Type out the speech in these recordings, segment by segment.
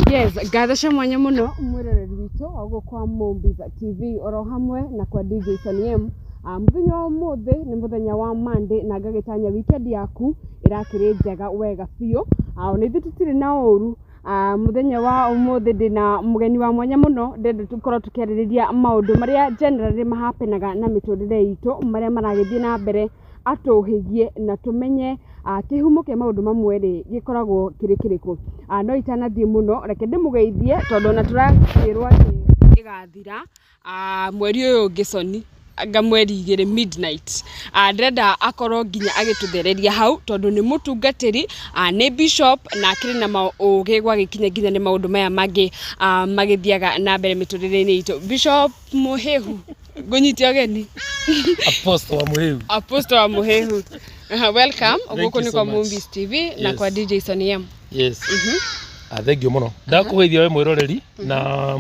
Yes, gathasha mwanya muno mwiroreri witu ogo kwa Mombiza TV oro hamwe na kwa DJ Soniem. Muthenya wa umuthi ni muthenya wa Monday na ngagitanya weekend yaku irakiri njega wega biu. Ni tutire na oru. Muthenya wa umuthi ndina mugeni wa mwanya muno ndende tukorwo tukiririria maundu maria generally mahapenaga na miturire itu maria maragithie na mbere atuhigie na tumenye kihumo kia maundu mamwe ri gikoragwo kirikiriku. No itanathie muno reke ndimugeithie tondu na turakirwo ati igathira mweri uyu ngisoni anga mweri 2 midnight. Ndenda akorwo nginya agituthereria hau tondu ni mutungatiri ni bishop na akiri na mauge gwa gikinya nginya ni maundu maya mangi magithiaga na mbere miturire-ini itu. Bishop Muhehu gonyiti ageni Apostle wa Muhehu. Welcome ogoko ni kwa Mombiza TV na kwa DJ Soniem. Yes. Thank you muno. Ndakugeithia we mwiroreri na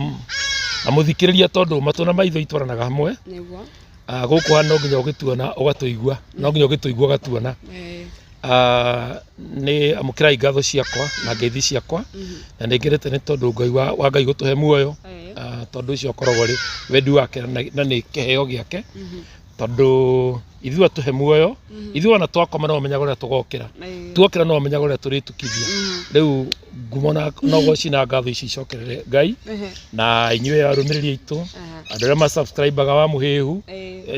muthikiriria tondu matuna maitho itwaranaga hamwe. Niguo. Guku hano nginya ugituona ugatuigua no nginya ugituigua gatuona. Ni amukirai ngatho ciakwa na ngeithi ciakwa na ningirete ni tondu Ngai wa Ngai gutuhe muoyo tondu ucio korogwo ri wendi wake na ni kiheo giake tondu ithu atuhe muoyo ithu ona twakoma no menyaga uria tugokira twokira no menyaga uria turitukithia riu ngumona no gocina ngatho ici icokerere Ngai na inyue arumiriri itu andu aria ma subscribe-aga wa Muhehu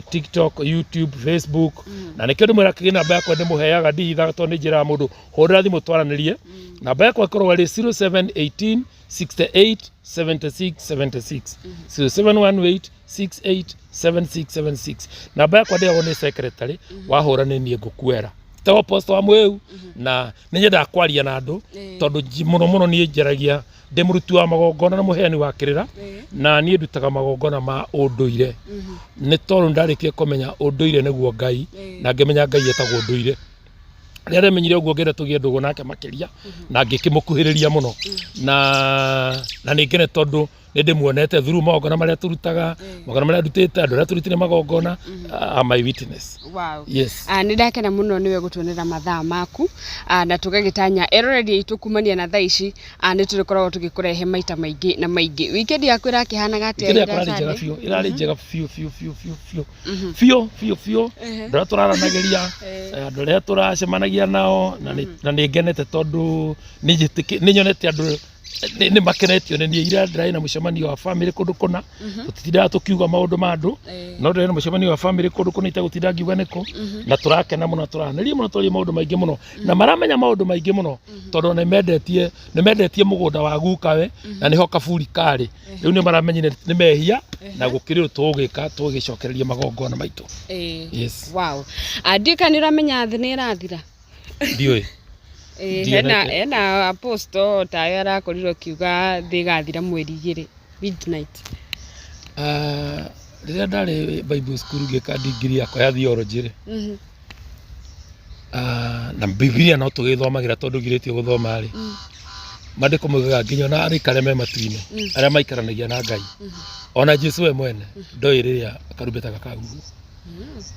TikTok, YouTube, Facebook na nikio ndimwira kigi namba yakwa ndimuheaga ndihithaga tondu njira mundu hurira thimu twaranirie namba yakwa ikorwo ri 0718 68 76 76 0718 68 7676 namba yakwa ndiagwo ni secretary wahura ni nie ngukwera ta Apostle wa Muhehu na ninyenda kwaria na andu tondu muno nie njaragia ndi muruti wa magongona na muheani wa kirira na nie ndutaga magongona ma unduire ni tondu ndarikie kumenya unduire niguo Ngai na ngimenya Ngai etagwo unduire rĩrĩa menyire ũguo ngenda tũgie ndũgũ nake makiria na ngĩkĩmũkuhĩrĩria muno na nĩngene tondu nĩndĩmuonete through magongona marĩa turutaga magongona marĩa ndutĩte andũ arĩa turutire magongona my witness. Wow. Yes. Nĩndakena muno niwe gutuonera mathaa maku na tugagitanya eroreri itu kumania na thaa ici nĩ tũkoragwo tũgĩkũrehe maita maingĩ na maingĩ. Weekend yaku irakĩhanaga atĩa? Irarĩ njega biũ ndora tũraranagĩria andũ arĩa tũracemanagia nao na nĩngenete tondu nĩnyonete andũ ni makenetio ni ira ndrai na mucemanio wa family kundu kuna tutitindaga tukiuga maundu ma andu no ndrai na mucemanio wa family kundu kuna itagutinda ngiuga niko na turakena muno turanaria muno turi maundu maingi muno na maramenya maundu maingi muno tondu ni mendetie mugunda wa gukawe na niho kaburi kari riu ni maramenyire ni mehia na gukiri tugika tugicokereria magongona maitu. Yes. Wow. Ndika ni ramenya thi ni irathira ndioi ena Apostle ta arakorirwo kiuga thigathira mweri 2 midnight. Rĩrĩa ndarĩ Bible school ngĩka degree yakwa ya theology ri na Biblia no tũgĩthomagĩra tondu ngirĩtio gũthoma ri mandĩko moigaga nginya na arĩkare me matu-inĩ arĩa maikaranagia na Ngai ona Jesu we mwene ndoĩ rĩrĩa karumbeta gakahuhwo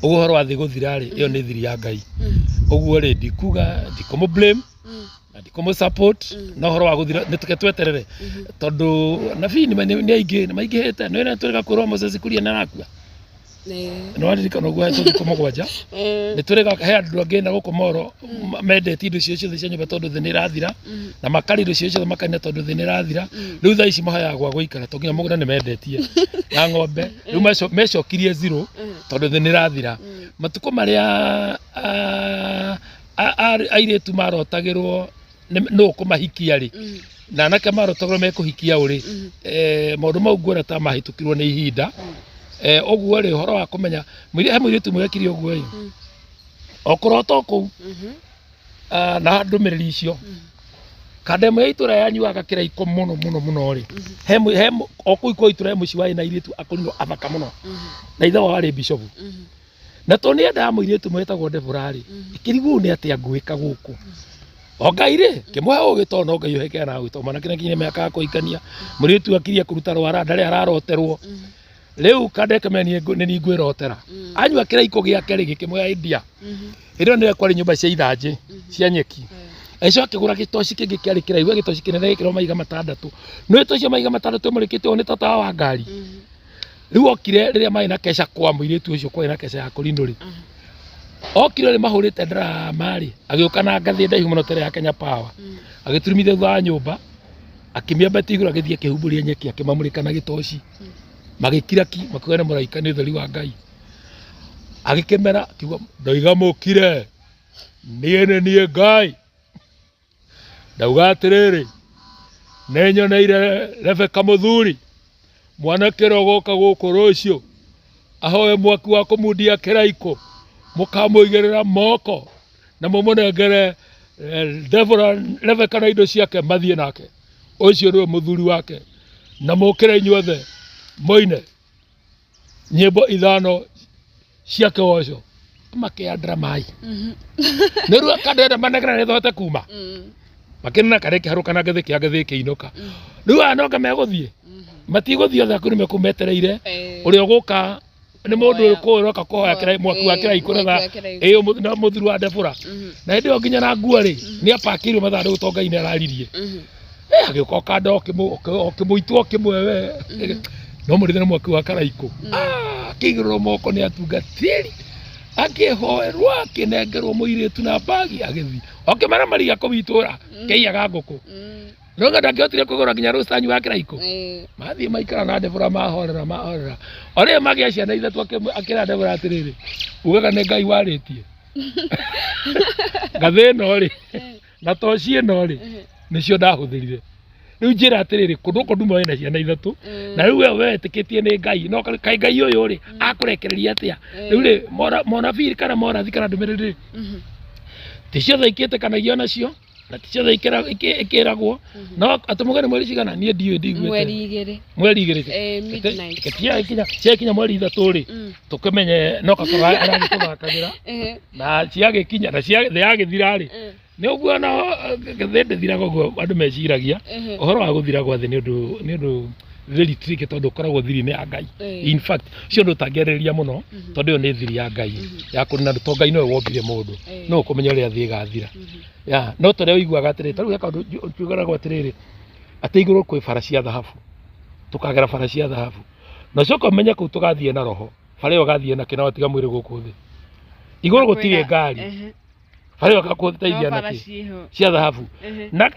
uguo horo wa thi guthira ri iyo ni thiri ya Ngai uguo ri ndikuga ndikomo blame na ndikomo support no horo wa guthira nituke tweterere tondu nabii ni aingi maingihite no ina tureka kurwa Moses kuria na nakua no aririkana uguo tuthikomo gwanja ni tureka he andu angi na gukomoro mendete indo cio ciothe cia nyumba tondu thi ni irathira na makari indo cio ciothe makania tondu thi ni irathira riu thaa ici mahaya gwa guikara to nginya mugura ni mendetie na ng'ombe riu mecokirie zero tondu thi ni irathira matuko maria airetu marotagirwo no kumahikia ri na anake marotagirwo mekuhikia uri maundu mau nguona ta mahitukirwo ni ihinda oguo ri horo wa kumenya mwiritu mwekiri oguo okorwo to kuu na ndumiriri icio kademo ya itura yanyuaga kiraiko muno ri he okuiko itura muci wa ina iritu akorirwo athaka muno na ithe wa ri bishop na to ni enda mwiritu mwetagwo Deborah ri ikirigu ni atia ngwika guku o Ngai ri kimwe ugito no Ngai uheke na gwito mana kina kinya miaka kuikania mwiritu akiria kuruta rwara ndari araroterwo riu kadeke meni ni ngwirotera anyua kiraiko giake ri gikimwe India iro ni kwari nyumba cia ithanji cia nyeki Aicoke gura gitoci kingi kiari kiraihu gitoci kinene gikiro maiga matandatu no itocio maiga matandatu murikite oni tata wa ngari riu okire riria mai na kesha kwa muiritu ucio kwa na kesha ya kurinuri okire ri mahurite drama ri agioka na ngathi ndaihu muno tere ya Kenya Power agiturumithia thutha wa nyumba akimiamba tigura agithie kihumburia nyeki akimamurika na gitoci magikira ki makuga ni muraika ni theri wa Ngai agikemera kiuga ndoiga mukire niene nie Ngai ndauga atiriri nenyoneire Rebeka Muthuri mwanake rogoka guku rucio ahoe mwaki wa kumudia kiraiko mukamuigerera moko na mumunengere Rebeka na indo ciake mathie nake ucio niwe muthuri wake na mukire inyuothe moine nyimbo ithano ciake ucio makiandra mai niru akandenda manegera ni thote kuma makinena kareke harukana ngethi kiinuka riu anoka meguthie matiguthie othe akuru mekumetereire uri oguka ni mundu uri kuroka kuhoya kirai mwaki wa kirai kuretha iyo muthuri wa Debora na ndio nginya na ngua ri ni apakirio mathandu gutonga-ini araririe agioka kando okimuitwo kimwe we no murithana mwaki wa karaiko kigiro moko ni atungatiri akihoerwa akinengerwo muiritu na bagi agithi okimara maria kubitura keiaga nguku noga ndangihotire kugura nginya rustanyu wa kiraiko mathie maikara na Debora mahorera ore magia ciana ithatu akira Debora atiriri ugaga ne Ngai waritie ngathi no ri na toci no ri nicio ndahuthirire riu njira atiriri kundu nduma wena ciana ithatu na riu we wetikitie ni Ngai no kai Ngai uyu ri akurekereria atia riu ri mona firi kana mora thikara ndumiriri ticio thaikite kana gio nacio na ticio ikiragwo no atumugane mweri cigana nie ndiwe ndigwete mweri igiri midnight kinya mweri ithatu ri tukimenye no kakora aragituthakagira na ciagikinya na ciagithira ri ni uguo no githende thiraga uguo andu meciragia uhoro wa guthira gwa thi ni undu very tricky tondu koragwo thiri-ini ya Ngai in fact cio ndu tangĩarĩrĩria muno tondu yo ni thiri ya Ngai ya kũrina ndutongai no wombire mundu no kumenya uria thi gathira ya no tore uiguaga atiri taru ya kaundu tugaragwo atiriri ati iguru kwĩ bara cia thahabu tukagera bara cia thahabu na cio kumenya kũ tugathie na roho bara yo gathie na kina tiga mwĩrĩ gũkũ thi iguru gũtirĩ ngari bara yo gakũteithia naki cia thahabu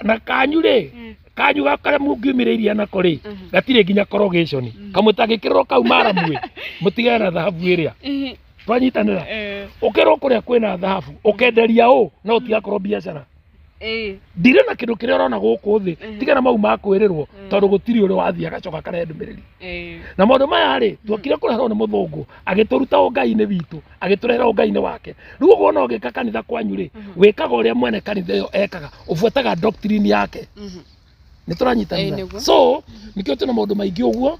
na kanyu ri kanyu gakare mungiumiriria nako ri gatire nginya corrugation kamwe tagikirwo kau maramwe mutigana na thahabu iria twanyitanira ukirwo kuria kwina thahabu ukenderia u no tigakorwo biacara ndire na kindu kiria urona guku thi tigana mau makwirirwo tondu gutiri uri wathia gacoka kare ndumiriri na maundu maya ri twakire kurehwo ni muthungu agituruta Ngai-ini witu agiturehera Ngai-ini wake riu uguo no gika kanitha kwanyu ri wikaga uria mwene kanitha iyo ekaga ubuataga doctrine yake nituranyitanira so nikio tuna maundu maingi uguo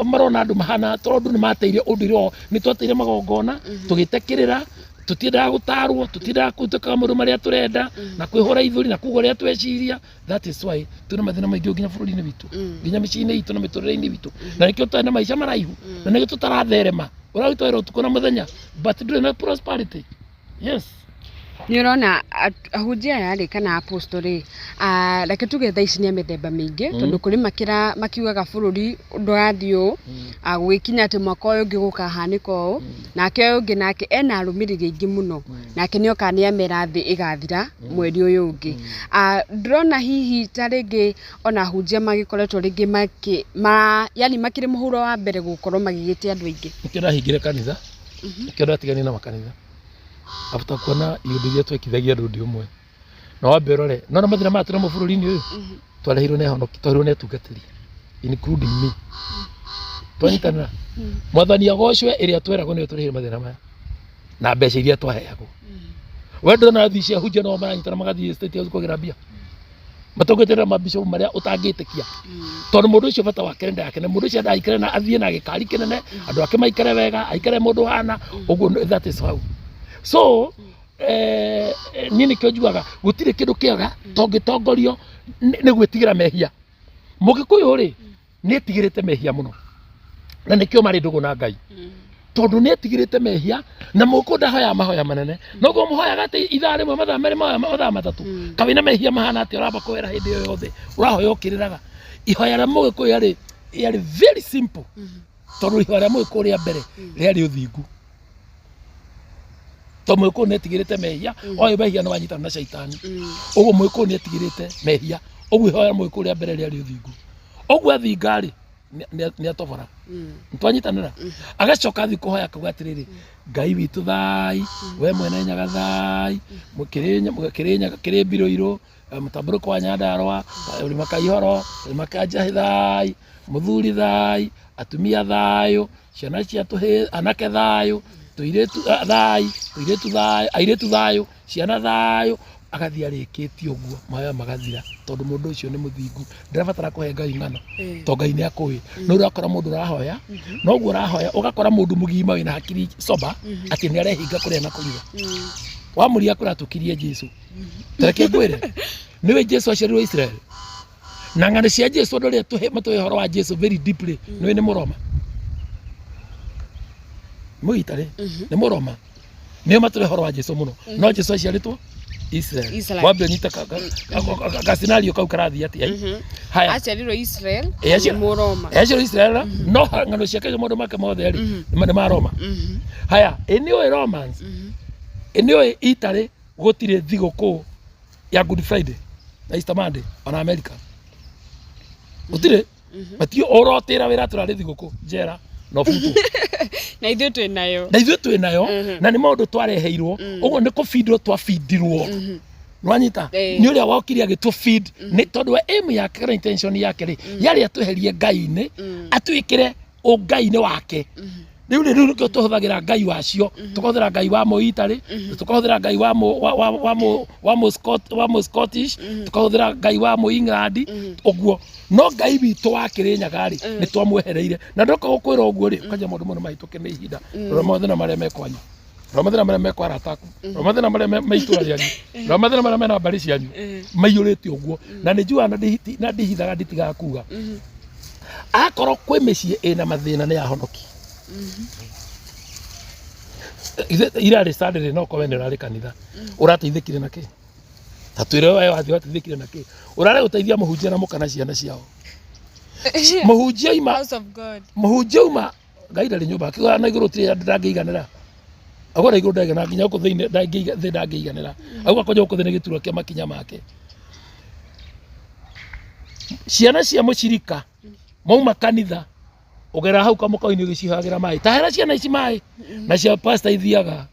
marona andu mahana tondu ni mateire undiro ni twateire magongona tugitekirira tutiendaga gutarwo tutiendaga kutuka maundu maria turenda na kwihora ithuri na kugoria tweciria that is why tuna mathina maingi nginya bururi-ini witu nginya micii-ini itu na miturire-ini witu na nikio twena maica maraihu na nikio tutaratherema uragitwira utuku na muthenya but ndure na prosperity yes ni urona ahunjia aya ri kana apostoli reke tuge thaa ici ni mithemba mingi tondu kuri makiugaga bururi ndwathio gwikinya ati mwaka uyu ungi gukahanika uu nake uyu ungi nake ena arumiriri aingi muno nake nioka ni amera thi igathira mweri uyu ungi ndrona hihi taringi ona ahunjia magikoretwo ringi yani makiri muhuro wa mbere gukorwo magigite andu aingi kira hingire kanitha kira atigani na makanitha after kuona iundu iria twekithagia ndundi umwe na wambe rore no na mathina matira mu bururi-ini uyu twarehirwo ne honoki twarehirwo ne tungatiri including me twanyitanira mwathani agocwe iria tweragwo ni turehire mathina maya na mbeca iria twaheagwo wendo na thi cia hunjia no maranyitana magathie state house kugira mbia matogwetera mabisho maria utangitikia tondu mundu ucio bata wake nda yake na mundu ucio ndaikare na athie na gikari kinene andu ake maikare wega aikare mundu hana uguo that is how so nini kio juaga gutire kindu kiaga tongitongorio ni gwitigira mehia mugikuyu ri ni tigirite mehia muno na nikio mari ndugu na Ngai tondu ni etigirite mehia na mukunda hoya mahoya manene noguo muhoya gati ithaa rimwe mathaa meri mathaa matatu kawina mehia mahana ati uramba kwera hindi yo yothe urahoya ukiriraga ihoya ria mugikuyu yari very simple tondu ihoya ria mugikuyu ria mbere riari uthingu to mugikuyu ni etigirite mehia oyo mehia no wanyitana na shaitani uguo mugikuyu ni etigirite mehia uguo ihoya ria mugikuyu ria mbere riari uthingu uguo athingari ni atobora ntwanyitanira agacoka athi kuhoya kuga atiriri Ngai witu thai we mwene nyaga thai mukirinya kiri biroiro mutamburuko wa Nyandarua uri makaihoro uri makaja thai muthuri thai atumia thayo ciana cia tuhe anake thayo tuiretu thai tuiretu thai airetu thayo ciana thayo agathi arikitio guo maya magathira tondu mundu ucio ni muthingu ndirabatara kuhe Ngai ng'ano to Ngai ni akui no urakora mundu rahoya no guo rahoya ugakora mundu mugima wina hakiri soba ati ni arehinga kuria na kunywa wamuria kuratukirie Jesu tareke ngwire niwe Jesu aciarirwo Israel na ng'ano cia Jesu ndore tuhe matuhe horo wa Jesu very deeply niwe ni muroma muitare ni muroma niwe matuhe horo wa Jesu muno no Jesu aciaritwo Israel. Wambe nyita ka scenario kau karathi ati haya aciarirwo Israel ni muroma aciarirwo Israel no ng'ano ciake mundu make mothe ri ni maroma haya enio Romans enio Italy gutire thiguku ya Good Friday na Easter Monday ona America gutire matio orotira wira turari thiguku jera no futu na ithuĩ twĩ nayo na nĩ maũndũ twareheirwo ũguo nĩ kũbindwo twabindirwo nwanyita nĩ ũrĩa wokire agĩtũ feed nĩ tondũ we aim yake kana intention yake rĩ yarĩ atweherie Ngai-inĩ atwĩkĩre ũngai-inĩ wake rĩu nĩkĩo tũhũthagĩra Ngai wacio tũkahũthĩra Ngai wa Mũitali tũkahũthĩra Ngai wa Scottish tũkahũthĩra Ngai wa England ũguo no Ngai witũ wa Kĩrĩnyaga rĩ nĩ twamwehereire na ndoka gũkwĩra ũguo rĩ ũkanja maũndũ mũno mahĩtũke nĩ ihinda rora mathĩna marĩa mekwanyu rora mathĩna marĩa mekwa arata aku rora mathĩna marĩa maitũra rĩanyu rora mathĩna marĩa mena mbarĩ cianyu maiyũrĩte ũguo na nĩ njuaga na ndihithaga nditigaga kuga akorwo kwĩ mĩciĩ ĩna mathĩna nĩ yahonoki irarĩ Saturday no kowe nĩ ũrarĩ kanitha ũrateithĩkire na kĩ ta twĩre wewe wateithĩkire na kĩ ũrarĩ gũteithia mũhunjia na mũkana ciana ciao mũhunjia ima House of God mũhunjia uma Ngai ndarĩ nyũmba akĩgora na igũrũ tire ndangĩiganĩra agora igũrũ ndangĩiganĩra nginya gũkũ thĩinĩ ndangĩiganĩra auga kwanja gũkũ thĩinĩ gĩturwa kĩa makinya make ciana cia mũcirika mauma kanitha ugera hau kamuka-inĩ ũgĩcihagira maĩ tahera ciana ici maĩ na cia pastor ithiaga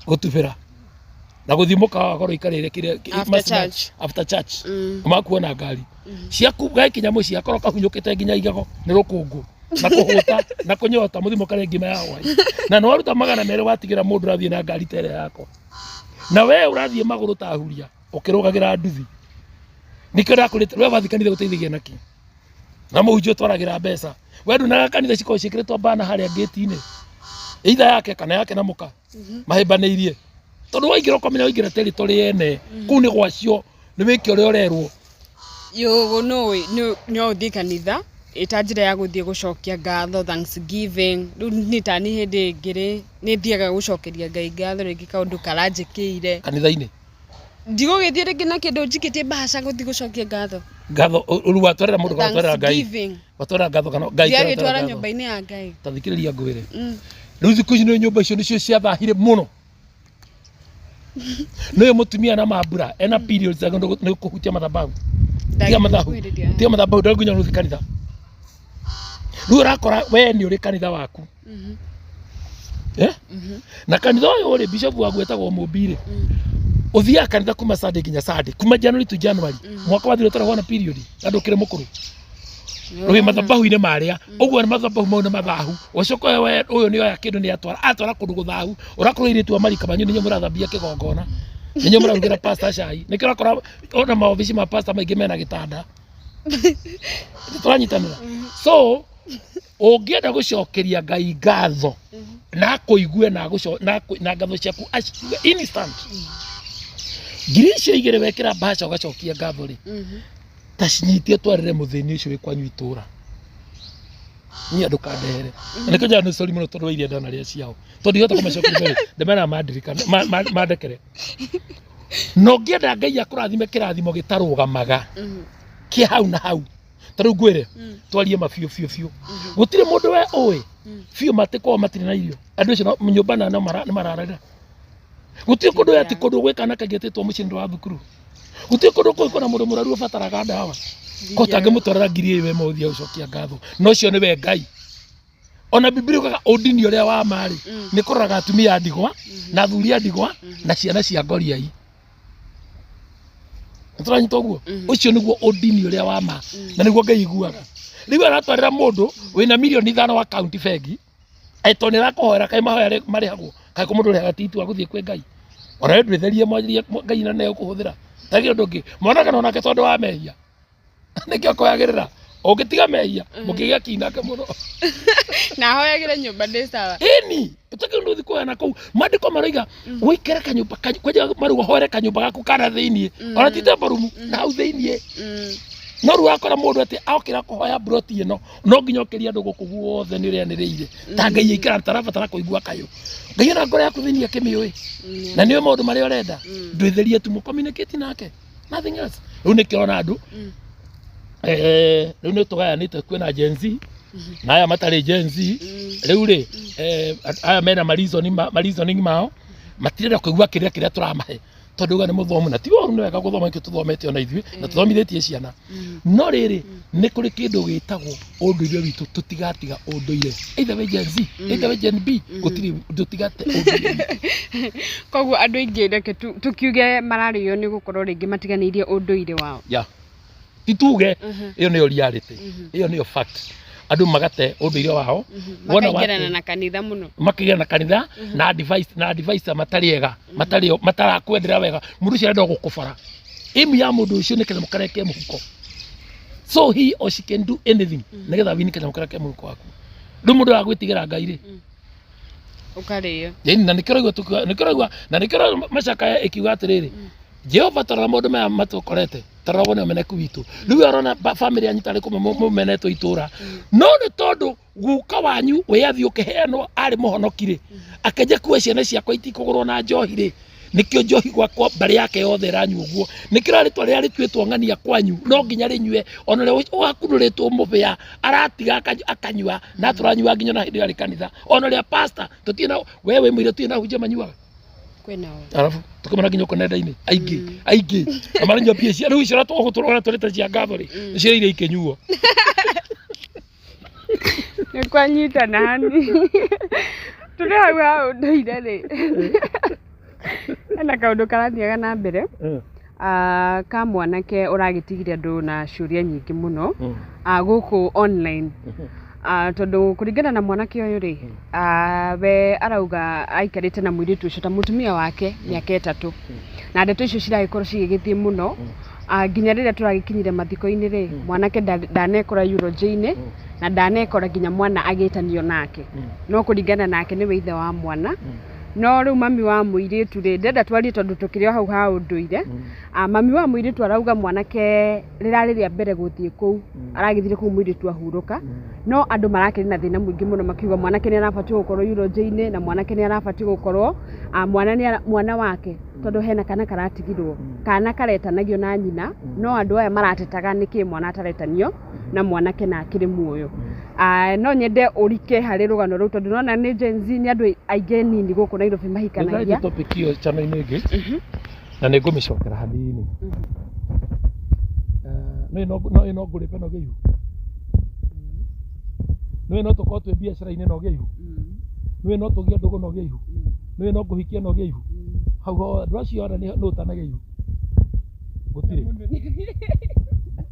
gũtubĩra na gũthimũka wagoro ikarĩre kĩrĩa after church makuona ngari ciaku gaikinya mũciĩ akorwo kahunyũkĩte nginya igego nĩ rũkũngũ na kũhũta na kũnyota mũthimũka rĩ ngima ya hwaĩ na nĩ waruta 200 watigĩra mũndũ ũrathiĩ na ngari tere yako na we ũrathiĩ magũrũ ta huria ũkĩrũgagĩra nduthi nĩkĩo ndakũrĩte we wathi kanitha gũteithĩgia naki na mũhunjia twaragĩra mbeca wendu na kanitha cikorwo ciĩkĩrĩtwo bana harĩa gate-inĩ either yake kana yake na mũka mahĩmbanĩirie tondu waingĩra ũkamenya waingĩra territory ene kũu nĩ gwacio nĩ wĩke ũrĩa ũrerwo yo no ũthiĩ kanitha ĩta njĩra ya gũthiĩ gũcokia ngatho Thanksgiving rĩu nĩ tani hĩndĩ ngĩrĩ nĩ thiaga gũcokeria Ngai ngatho rĩngĩ kaũndũ karanjĩkĩire kanitha-inĩ ndigũgĩthiĩ rĩngĩ na kĩndũ njikĩtie mbaca gũthiĩ gũcokia ngatho rĩu watwarĩra mũndũ kana watwarĩra Ngai watwarĩra ngatho kana Ngai ndiagĩtwara nyũmba-inĩ ya Ngai tathikĩrĩria ngwĩre rĩu thikũ ici nĩ nyũmba icio nĩcio ciathahire mũno nĩyo mũtumia na mambura ena periods nĩ kũhutia mathabahu tiga mathabahu ndarĩ nginya ũthi kanitha rĩu ũrakora we nĩ ũrĩ kanitha waku na kanitha ũyũ ũrĩ bishop wagu etagwo Mũmbi-rĩ uthiaga kanitha kuma Sunday nginya Sunday kuma January to January mwaka wathire ũtaragwo na period andũ kĩrĩ mũkũrũ rũĩ mathabahu-inĩ marĩa ũguo nĩ mathabahu mau nĩ mathahu ũcoka we ũyũ nĩ oya kĩndũ nĩ atwara kũndũ gũthahu ũrakorwo irĩtu a marika manyu nĩnyuo mũrathambia kĩgongona nĩnyuo mũrarugĩra pastor cai nĩkĩo ũrakora ona maobici ma pastor maingĩ mena gĩtanda tũranyitanĩra so ũngĩenda gũcokeria Ngai ngatho na kũigue na ngatho ciaku instant ngiri icio igĩrĩ wekĩra mbaca ũgacokia ngatho rĩ ta cinyitie twarĩre mũthĩni ũcio wĩ kwanyu itũra ni andu kandehere na niko jana sorry muno tondu iria ndana ria ciao tondu ihota kumacokia mbere ndemena mandirikana mandekere no ngienda Ngai akurathime kirathimo gitarugamaga ki hau na hau taru ngwire twarie mabiu biu gutire mundu we oe biu matiko matire na irio andu icio nyumba na mararira gutire kundu ati kundu gwikana kagetitwo mucindo wa thukuru gutire kundu kwikona mundu muraru abataraga ndawa kota ngimutorera ngiri iwe mothia ucokia ngatho no cio ni we Ngai ona Biblia ukaga udini uria wa mari ni kuraga atumia ndigwa na thuri ndigwa na ciana cia ngoriai Nturanyi toguo ucio niguo udini uria wa ma na niguo Ngai iguaga riu aratwarira mundu wina milioni 5 wa account bengi eto ni rakohera kai mahoya marihagwo kai ko mundu ria gatitu aguthie kwe Ngai ora ndwetherie mwajirie Ngai na ne ukuhuthira tagi undu ngi mwana kana onake tondu wa mehia nikio koyagirira ugitiga mehia mukigia kinake muno na hoyagire nyumba ndi sawa ini utake undu thiko na kou mandiko maroiga wikere kanyumba kwaje maruga hore kanyumba gaku kana thiini ona tite barumu na au thiini no ru akora mundu ati aokira kuhoya broti ino no nginya okiria andu guku guothe ni rianiriire ta Ngai ikara tarabatara kuigua kayo Ngai na ngoro yaku thiini akimiui na niwe maundu maria urenda ndwitherie tu mu communicate nake nothing else riu nikiona andu riu ni tugayanite kwina Gen Z na aya matari Gen Z riu ri aya mena reasoning mao matirenda kuigua kiria turamahe tondu ga ni muthomu na ti woru ni wega guthoma ki tuthomete ona ithui na tuthomithetie ciana no riri ni kuri kindu gitagwo unduire witu tutigatiga unduire either we Gen Z either we Gen B gutiri tutigate unduire koguo andu ingi reke tukiuge marario ni gukorwo ringi matiganirie unduire wao tituge iyo ni reality iyo ni fact andu magate unduire wao wona wagerana na kanitha muno makigera na kanitha na advice matariega matarakwendera wega mundu cia ndo gukubara imu ya mundu ucio ni kenya mukareke muhuko so he or she can do anything nigetha wini kenya mukareke muhuko waku ndu mundu agwitigira Ngai ri ukariyo yani na nikiraigwa na nikira macaka ikiuga atiriri Jehova tarora mundu maya matukorete tarora wone meneku witu riu arona family anyu tari kuma mumenetwo itura no ni tondu guka wanyu wiathi ukiheanwo ari muhonokire akeje kuwe ciana ciakwa itikugurwo na njohi ri nikio njohi gwakwa bari yake yothe ranyu uguo nikira ritwa ria ritwitwo ngania kwanyu no nginya rinywe ona ri wakunuritwo mubia aratiga akanywa na turanywa nginya na hindi ya kanitha ona ri pastor tutina wewe mwire tuina huje manyuaga kwinao arafu tukamana nginya konenda-ini aingi amaranyo pia cia riu cia twaguturora turita cia ngatho ri cia ire ikenyuo ni kwanyita nani turi hau nduire ri ana kaundu karathiaga na mbere ka mwanake uragitigire andu na ciuria nyingi muno guku online tondu kuringana na mwanake uyu ri we arauga aikarite na mwiritu ucio ta mutumia wake miaka 3 na ndeto icio ciragikorwo cigigithie muno nginya riria turagikinyire mathiko-ini ri mwanake ndanekora Euro-ini na ndanekora nginya mwana agitanio nake no kuringana nake ni we ithe wa mwana no riu mami wa muiritu ri ndenda twarie tondu tukirio hau ha unduire mami wa muiritu arauga mwanake riraria mbere guthie kuu aragithire kuu muiritu ahuruka no andu marakiri na thina mwingi muno makiuga mwanake ni arabati gukorwo Euro-ini na mwanake ni arabati gukorwo mwana wake tondu hena kana karatigirwo kana karetanagio na nyina no andu aya maratetaga niki mwana ataretanio na mwanake na akiri muoyo no nyende urike hari rugano ru tondu nona ni Gen Z ni andu aige nini guku Nairobi mahikanagia ni topic iyo chano inegi na ni ngumicokera hanini no ngure peno geihu no tukorwo twi biacara-ini no geihu no tugie ndugu no geihu no nguhikia no geihu hau andu acio ona ni utanageihu gutire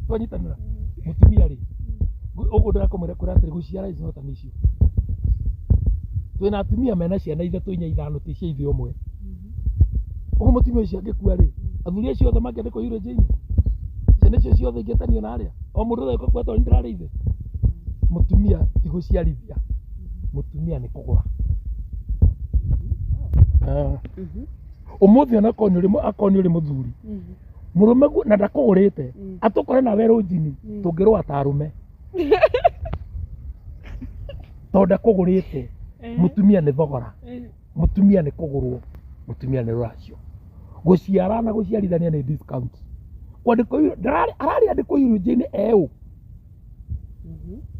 twanyitanira mutumia ri uguo ndirakumwira kuratiri guciara ici nota nicio twina atumia mena ciana ithatu inya ithano ti cia ithe umwe uguo mutumia ucio angikua ri athuri acio othe mangiandikwo Euro-ini ciana icio ciothe ingĩtanio na arĩa o mũndũ othe kwetwo nĩ ndĩrarĩ ithe mutumia ti gũciarithia mutumia nĩ kũgũra umuthi ona akoni uri muthuri murume na ndakugurite atukore na werũ njini tungirwa ta arume tonda kugurite mutumia ni thogora mutumia ni kugurwo mutumia ni ruracio guciara na guciarithania ni discount kwandiko arari andiko irunjini eu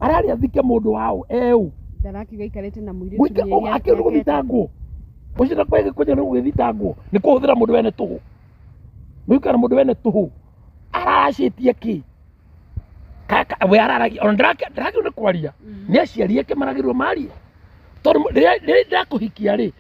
arari athike mundu wao eu ndaraki gaikarite na muiritu yeye akiri guthitangwo ucira kwege kwenye no guthitangwo ni kuhuthira mundu wene tuhu mwikara mundu wene tuhu aracitie ki kaka we araragi ondrake ni kwaria ni aciarie ke maragirwo mari tondu ndakuhikia ri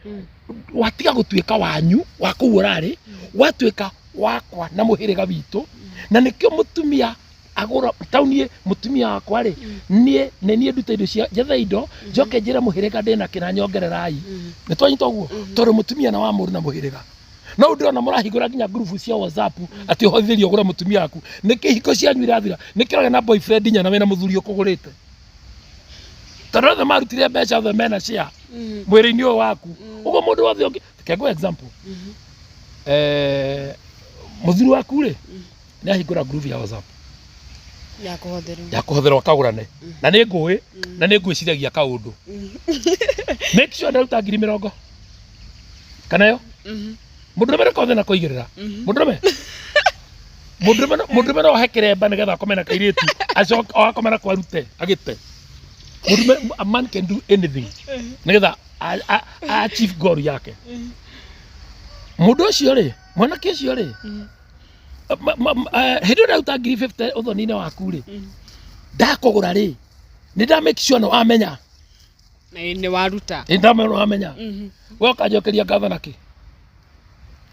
watiga gutuika wanyu wa kuurari watuika wakwa na muhiriga witu na nikio mutumia agora taunie mutumia wakwa ri nie nduta indo cia jetha indo njoke njira muhiriga ndina kina nyongererai nitwanyita uguo tondu mutumia na wa muru na muhiriga no ndirona murahigura nginya group cia WhatsApp ati hothiriyo gura mutumia waku niki hiko cianyu irathira nikirage na boyfriend nya na wena muthuri ukugurite tondu othe marutire mbeca othe mena cia mwiri-ini uyu waku uguo mundu wothe ungi kego example muthuri waku ri ni ahingura group ya WhatsApp ya kuhotherwa kagurane na ni ngui na ni ngwiciragia kaundu make sure ndaruta 20,000 kana yo mundu mere kothe na kuigirira mundu mere ohekere mba nigetha akomena kairitu acoka akomena kwarute agite a man can do anything nigetha achieve goal yake mundu ucio ri mwanake ucio ri hindi ndauta 50 uthoni-ini waku ri ndakugura ri ni nda make sure no amenya ni waruta ni ndamenya no amenya we ukanjokeria ngatho naki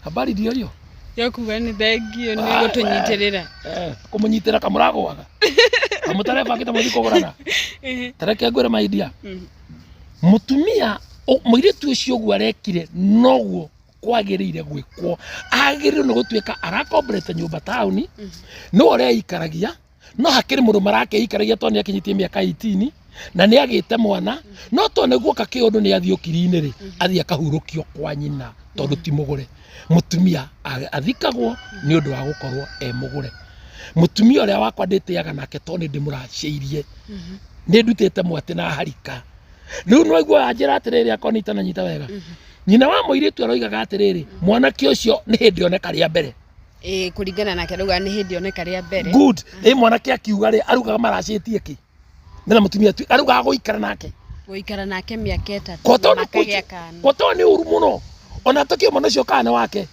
habari ndio hiyo yakuga ni thengio ni gutunyitirira kumunyitira kamuragwaga amutare bakita muthi kugurana tareke ngwire maidia mutumia muiritu ucio gwa rekire noguo kwagirire gwikwo agirire no gutuika arakombrete nyumba tauni no ore ikaragia no hakiri mundu marake ikaragia toni akinyitie miaka 18 na ni agite mwana no to neguo kakiundu ni athiukiri-ini ri athia akahurukio kwa nyina tondu ti mugure mutumia athikagwo ni undu wa gukorwo mugure mutumia uria wakwa nditiaga nake toni ndimuraciirie ni ndutite mwate na harika riu no igwa anjira atiriri akoni tana nyita wega nyina wa muiritu aroigaga atiriri mwanake ucio ni hindi oneka ria mbere kuringana nake ruga ni hindi oneka ria mbere good mwanake akiuga ri arugaga maracitie ki na mutumia tu arugaga guikara nake miaka 3 makagea kana koto ni uru muno ona tukio mwana cio kana wake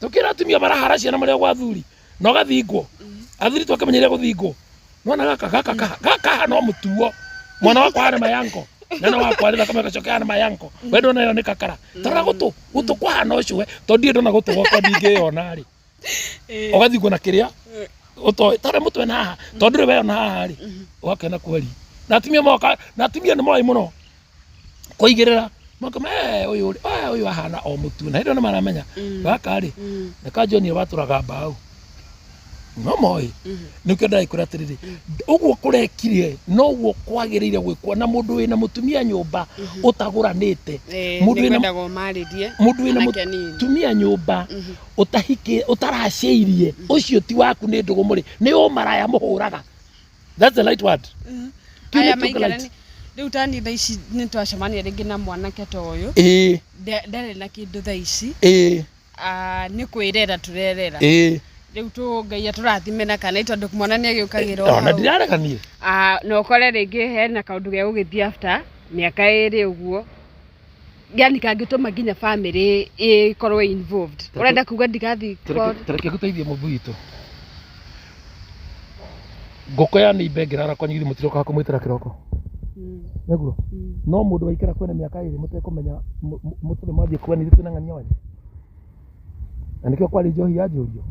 tukira atumia marahara ciana maria gwa thuri no gathingwo athuri twakamenyeria guthingwo mwana gaka no mutuo mwana wakwa hana mayanko nana wakwa ri thakame gacoka hana mayanko wendo nayo ni kakara tara gutu kwa hana ucio tondi ndo na gutu gwakwa ndingiona ri ugathingwo na kiria uto tare mutwe na haha tondu ri we na haha ri ugakena kweli na atumia ni moi muno kuigirira makama uyu ahana o mutu na ndo na maramenya gaka ri na kanjoni waturaga mbao no moi nikyo ndaikura tiriri uguo kurekire no uguo kwagirire gwikwo na mundu wina mutumia nyumba utaguranite mundu wina mutumia nyumba utahike utaraciirie ucio ti waku ni ndugu muri ni umaraya muhuraga that's the right word aya maikarani riu tani tha ici ni twacemania ringi na mwanake ta uyu ndare na kindu tha ici ni kwirera turerera riu tu ngai aturathimena kana itondu mwana ni agiukagira ona ndirareganie no ukore ringi hena kaundu ge gugithia after miaka 2 uguo yani kangituma nginya family ikorwo involved urenda kuga ndigathi tareke guteithia mubuito ngoko ya ni bengera kwa nyiri mutiro ka kumwitira kiroko neguo no mundu waikara kwena miaka 2 mutekumenya mutire mwathie kwani thitu na ng'ania wanyu na nikio kwali njohi ya njurio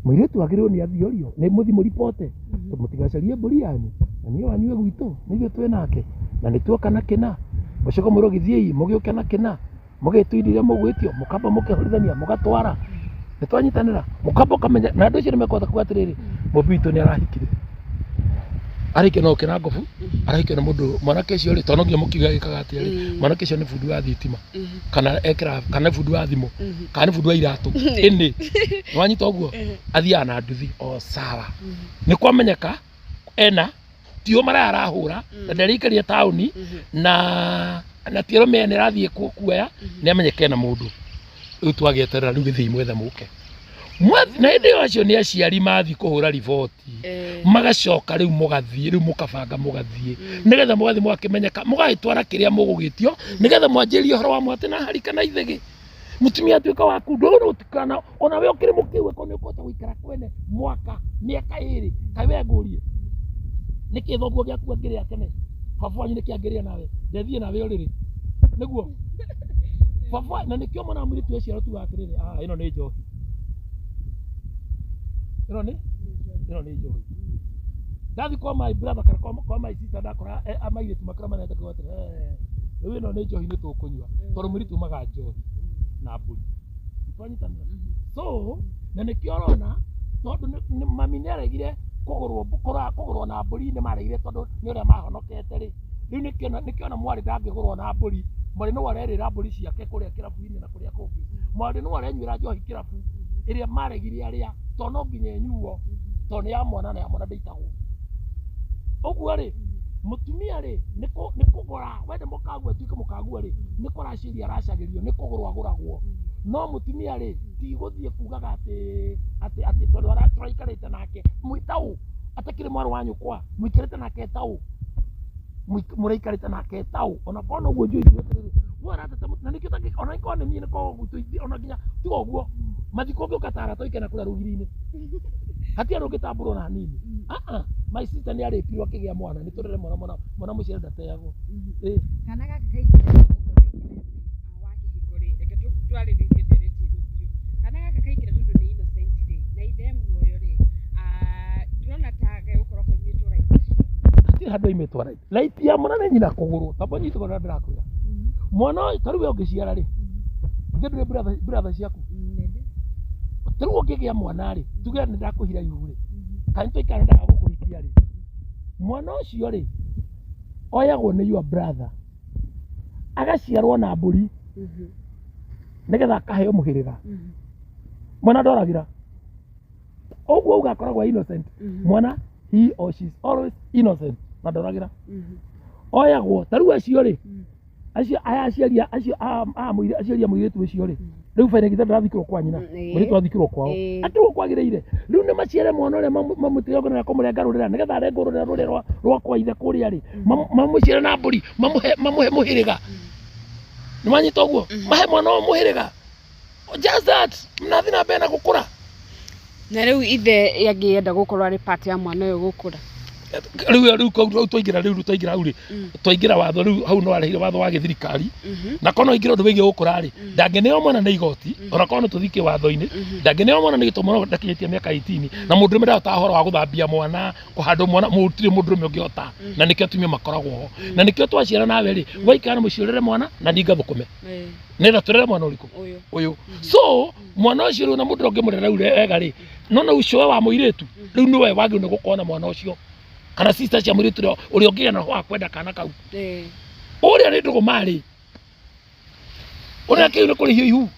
mwiritu agirwo ni athiorio ni muthi muripote mutigacarie mburi yanyu na niyo wanyue gwitu niguo twe nake na nituoka na kina mucoka mwiro githiei mugiuke na kina mugituindire mugwitio mukamba mukehorithania mugatwara nitwanyitanira mukamba kamenya na andu cio nimekota kuatiriri mubitu ni arahikire arike no kina ngofu arike na mundu mwanake cio ri tono nginya mukiga gikaga atiri mwanake cio ni fundi wa thitima kana ekra kana fundi wa thimu kana fundi wa iratu ini wanyita uguo athia na nduthi o sawa ni kwamenyeka ena tio mara arahura na ndarikaria tauni na tiro mene rathie kuoya ni amenyeke na mundu riu twageterera riu githii mwethe muke na hindi yo acio ni aciari mathi kuhura riboti magacoka riu mugathie riu mukabanga mugathie nigetha mugathie mugakimenyeka mugagitwara kiria mugugitio nigetha mwanjirie horo wa mwate na harika na ithegi mutumia tuika waku ndono utikana ona we ukiri mukiwe ko ni ukota guikara kwene mwaka miaka iri kawe ngurie niki thoguo giaku ngiri atene baba wanyu niki angiria nawe ndethie nawe uriri niguo baba na nikio mwana mwiri tu eciaro tu atiriri ino ni njohi ino ni njohi ndathi kwa my brother kana kwa my sister ndakora amaire tu makara manenda kwatira riu ino ni njohi ni tukunywa tondu mwiri tu maga njohi na mburi ntwanyitanira so na nikio rona tondu mami ni aregire kugurwo na mburi ni maregire tondu ni uria mahonokete ri riu nikio na mwari ndangigurwo na mburi mwari no arerira mburi ciake kuria kirabu-ini na kuria kungi mwari no arenyuira njohi kirabu iria maregire aria tondu no nginya nyuo tondu ya mwana na ya mwana ndeitagwo uguo ri mutumia ri ni kugura wende mukagu tuike mukagu ri ni kuraciria aracagirio ni kugurwa aguragwo no mutumia ri ti guthie kugaga ati tondu araikarite nake mwitau atakire mwaru wanyu kwa mwikirite nake tau muraikarite nake tau ona kono uguo njui tiriri wara tata na nikio taki ona ikone mie niko gutuithi ona nginya tigo uguo mathiko ngi ukatara toike na kura rugiri-ini hatia rungitambũrwo na nini my sister ni arĩpirwo akĩgĩa mwana nĩ tũrere mwana mũciare ndateagwo kana gaka kaingĩra wa kĩhiko rĩ reke twarĩrĩrie ndereti-inĩ biũ kana gaka kaingĩra tondũ nĩ innocent rĩ na ithe muoyo rĩ ndĩrona ta gagũkorwo kaumĩtwo right hatirĩ handũ aimĩtwo right right ya mwana nĩ nyina kũgũrũ tamba nyitũko na ndĩrakwĩra mwana ta rĩu we ũngĩciara rĩ ithe ndũrĩ brother ciaku ta rĩu ũngĩgĩa mwana rĩ tuge nĩ ndakũhira ihu rĩ kana tũikara ndaga gũkũhikia rĩ mwana ũcio rĩ oyagwo nĩ your brother agaciarwo na mbũri nigetha akaheo mũhĩrĩga mwana ndoragĩra ũguo ugakoragwo innocent mwana he or she is always innocent na ndoragĩra oyagwo ta rĩu acio rĩ aciaria mũirĩtu ũcio rĩ riu faine githa ndathikirwo kwa nyina mũirĩtu athikirwo kwao akirwo kwagĩrĩire riu nĩ maciare mwana ũrĩa mamũtĩogo na kũmũrenga rũrĩra nigetha arengwo rũrĩra rũrĩa rwa kwa ithe kũrĩa rĩ mamũciare na mbũri mamũhe mũhĩrĩga nĩ manyita ũguo mahe mwana ũyũ mũhĩrĩga just that mnathi na mbere na gũkũra na rĩu ithe angĩenda gũkorwo arĩ part ya mwana ũyũ gũkũra riu twaingira hau ri twaingira watho riu hau no areire watho wa githirikari na kono ingiro ndu wigi gukura ri ndangeneo mwana na igoti ona kono tuthike watho-ini ndangeneo mwana ni gitomo ndakinyitie miaka 18 na mundu rume ndahota horo wa guthambia mwana kuhandu mwana mutire mundu rume ungihota na nikio tumia makoragwo ho na nikio twaciara nawe ri waikara muciorere mwana na ninga thukume nenda turere mwana uriku uyu so mwana ucio riu na mundu ungimurera ure wega ri nona ucio wa muiritu riu niwe wagirwo gukona mwana ucio kana sister cia mũirĩtu ũrĩa ũngĩgĩa na wa kwenda kana kau ũrĩa nĩ ndũgũ marĩ ũrĩa kĩu nĩ kũrĩhio ihu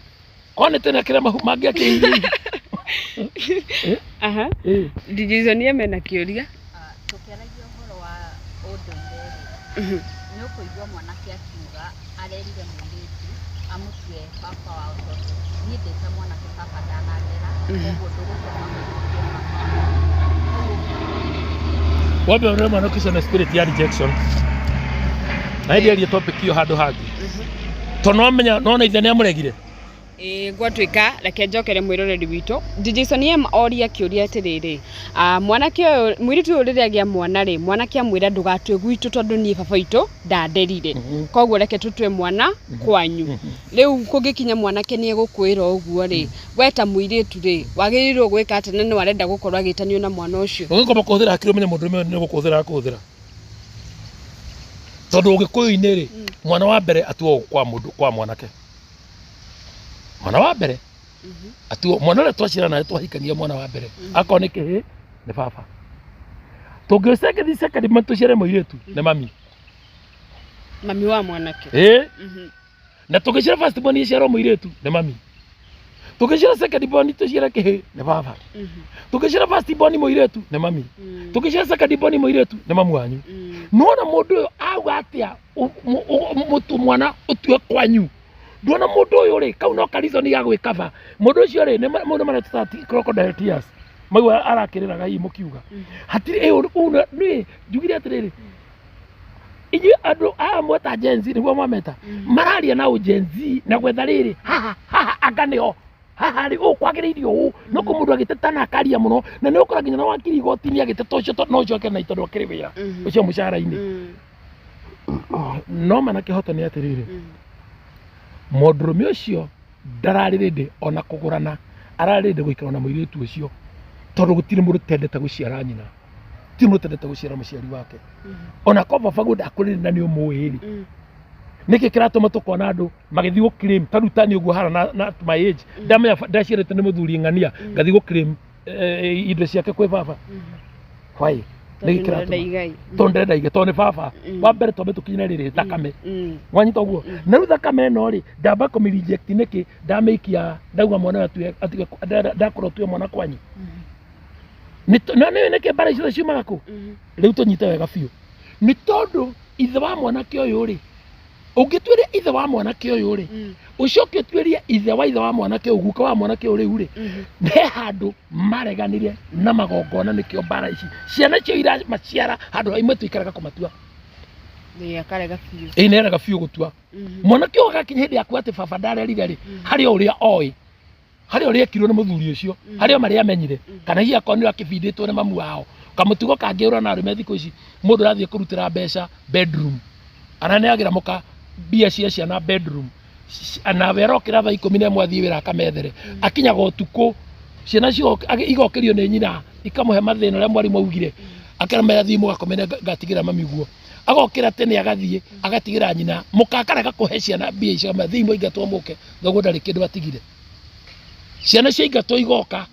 one tena kĩrĩa mangĩakĩire ndigizonie mena kĩũria tũkĩaragia ũhoro wa ũndũire nĩ ũkũigua mwanake akiuga arerire mũirĩtu amũtue baba wa ũtotũ niĩ ndĩta mwanake baba ndanandera ũguo ndũgũtũma wambe ũrĩa mwana ũkĩcio na spirit ya rejection na hĩndĩ aria topic hiyo handũ hangĩ tondũ nomenya nona ithe nĩ amũregire gwatuĩka reke njokere mwĩroreri witũ Jason oria kĩũria atĩrĩrĩ mwanake ũyũ mũirĩtu ũyũ rĩrĩa agĩa mwana rĩ mwanake amwĩra ndũgatue gwitũ tondũ niĩ baba witũ ndanderire koguo reke tũtue mwana kwanyu rĩu kũngĩkinya mwanake nĩ egũkwĩra ũguo rĩ we ta mũirĩtu rĩ wagĩrĩirwo gwĩka atĩ nĩ arenda gũkorwo agĩtanio na mwana ũcio ũngĩkoma kũhũthĩra hakiri ũmenye mũndũ ũmwe nĩ gũkũhũthĩra tondũ ũgĩkũyũ-inĩ rĩ mwana wa mbere atuo kwa mwanake mwana wa mbere atuo mwana ũrĩa twaciara nawe twahikania mwana wa mbere akorwo nĩ kĩhĩ nĩ baba tũngĩũcengethi second tũciare mũirĩtu nĩ mami wa mwanake na tũngĩciara first born iciarwo mũirĩtu nĩ mami Tukishira second born tushira ke ne baba. Tukishira first born moiretu ne mami. Tukishira second born moiretu ne mamu wanyu. Nona mundu uyu auga atia mutu mwana utue kwanyu. Ndona mundu uyu ri kau no karizoni ya gwikava. Mundu ucio ri ne mundu mara tutati crocodile tears. Magwa arakirira gai mukiuga. Hatiri una ni jugire atiriri. Inyu andu mweta Gen Z niguo mwameta. Mararia na Gen Z na gwetha riri haha aganio. Haha ri kwagiririo no ko mundu agiteta na akaria muno na ni ukora nginya na wakiri gotini agiteta ucio no coke na itondo akiri wira ucio mushara-ini. No mana kihoto ni atiriri. Mũndũrũme ũcio ndararĩ rĩndĩ ona kũgũrana, ararĩ rĩndĩ gũikara na mũirĩtu ũcio tondũ gũtirĩ mũndũ tendete gũciara nyina, ti mũndũ tendete gũciara mũciari wake. Ona ko baba gũ ndakũrĩrĩ na nĩ ũmũĩrĩ. Nĩkĩ kĩratũma tũkona andũ magĩthiĩ gũ-claim ta rĩu tani ũguo hara na my age ndamenya ndaciarĩte nĩ mũthuri ng'ania ngathiĩ gũ-claim indo ciake kwĩ baba. Why? Tondũ ndaiga tondũ nĩ baba wa mbere twambe tũkinyĩre rĩrĩ thakame wanyita ũguo na rĩu thakame ĩno rĩ ndamba kũmĩreject nĩkĩ ndamĩikia ndauga mwana ndakorwo tue mwana kwanyu na nĩkĩ mbara icio ciumaga kũ rĩu tũnyite wega biũ nĩ tondũ ithe wa mwanake ũyũ rĩ ũngĩtuĩria ithe wa mwanake ũyũ rĩ ucoke ũtuĩrie ithe wa ithe wa mwanake ũyũ guka wa mwanake ũyũ rĩu rĩ he handũ mareganire na magongona nĩkĩo mbara ici ciana icio iramaciara handũ imwe tuikaraga kũmatua akarega biũ nĩerega biũ gũtua mwanake ũyũ agakinya hĩndĩ ya kuga atĩ baba ndarerire rĩ harĩ ũrĩa oĩ harĩ ũrĩa ekirwo nĩ mũthuri ũcio harĩ marĩa amenyire kana hihi akonirwo akĩbindĩtwo nĩ mamu wao kamũtugo kangĩũra na arũme thikũ ici mũndũ arathiĩ kũrutĩra mbeca bedroom ananeagĩra mũka mbia cia ciana bedroom anawe arokĩra thaa 11 athiĩ wĩra akamethere akinyaga ũtukũ ciana cio igokĩrio nĩ nyina ikamũhe mathĩna ũrĩa mwarimũ augire akĩra athiĩ mũgakomene ngatigĩra mami guo agokĩra tene agathiĩ agatigĩra nyina mũka akarega kũhe ciana mbia icio mathiĩ mũingatwo mũke thoguo ndarĩ kĩndũ atigire ciana ciaingatwo igoka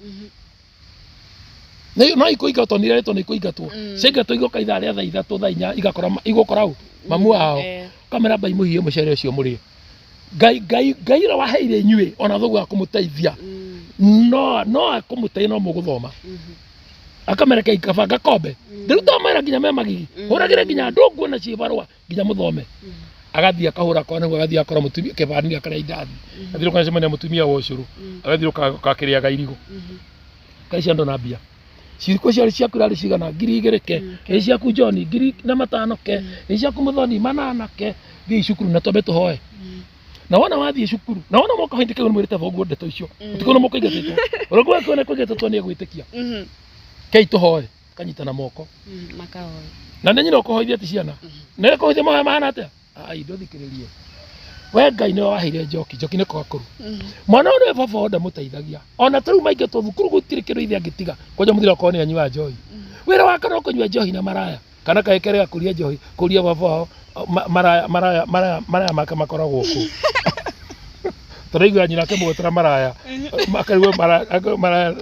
no ikuingatwo nĩrerĩtwo nĩ ikuingatwo ciaingatwo igoka ithaa rĩa thaa 3 thaa 4 igokora hau mamu wao kamera mbai mũhiĩ mũcere ũcio mũrĩe Ngai ũrĩa waheire inyuĩ ona thoguo akũmũteithia no akũmũteithia no mũgũthoma akamereka ikabanga kombe rĩu tomera nginya me magigi hũragĩre nginya andũ nguona ciĩbarũa nginya mũthome agathiĩ akahũra kwa nĩguo agathiĩ akora mũtumia kĩbani akarĩa indathi agathiĩ ũkacemania mũtumia wa ũcũrũ agathiĩ ũgakĩrĩaga irigũ kai cia ndona mbia ciĩko ciarĩ ciaku irarĩ cigana 2,000 ke ĩ ciaku John 5,000 ke ĩ ciaku Mũthoni 800 ke thiĩ cukuru na twambe tũhoe na wona wathiĩ cukuru na wona moka hĩndĩ kĩu nĩmwĩrĩte thoguo ndeto icio ũtikũona mũkũingatĩtwo ũrĩkuo akĩona kũingatĩtwo nĩ egwĩtĩkia kei tũhoe kanyitana moko makahoe na nĩ nyina ũkũhoithia ti ciana nĩ kũhoithia mahoya mahana atĩa ndũthikĩrĩrie we Ngai nĩwe waheire njoki nĩ kwakũru mwana ũyũ nĩ baba ndamũteithagia ona tarĩu maingatwo thukuru gũtirĩ kĩndũ ithe angĩtiga kwanja mũthira okorwo nĩ anyua njohi wĩra wake no kũnyua njohi na maraya kana kaĩkere gakũria njohi kũria baba wao maraya make makoragwo kũ tũraigua nyina akĩmũgũtĩra maraya akarigwo maraya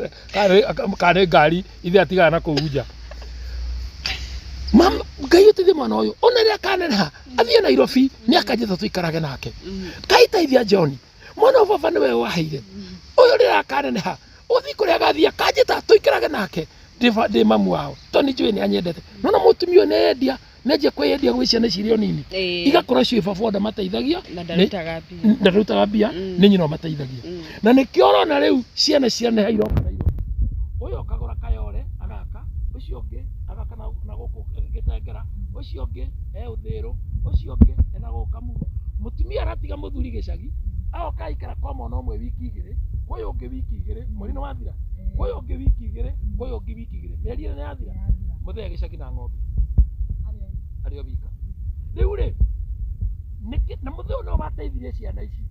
kana ngari ithe atigana na kũu nja Ngai ũteithie mwana ũyũ ona rĩrĩa akaneneha athiĩ Nairobi nĩ akanjĩta tũikarage nake kaiteithia John mwana baba nĩwe waheire ũyũ rĩrĩa akaneneha ũthiĩ kũrĩa agathiĩ akanjĩta tũikarage nake ndĩ mamu wao tondũ nĩ njũĩ nĩ anyendete no mũtumia ũyũ nĩendia nenje kwĩyendia gwĩ ciana cirĩ o nini igakorwo ciĩ baba ndamateithagia na ndarutaga mbia nĩ nyina mateithagia na nĩkĩo ũrona rĩu ciana cianeha iroka ũyũ akagũra kayore agaka ũcio ũngĩ agaka na gũkũ gĩtengera ũcio ũngĩ ũthĩrũ ũcio ũngĩ ena gũka muno mũtumia aratiga mũthuri gĩcagi agoka aikara kwa mwana ũmwe wiki 2 ũyũ ũngĩ wiki 2 mweri nĩ wathira ũyũ ũngĩ wiki 2 ũyũ ũngĩ wiki 2 mĩeri ĩrĩ nĩ yathira mũthenya gĩcagi na ng'ombe arĩo wika rĩu rĩ na mũthenya no mateithirie ciana ici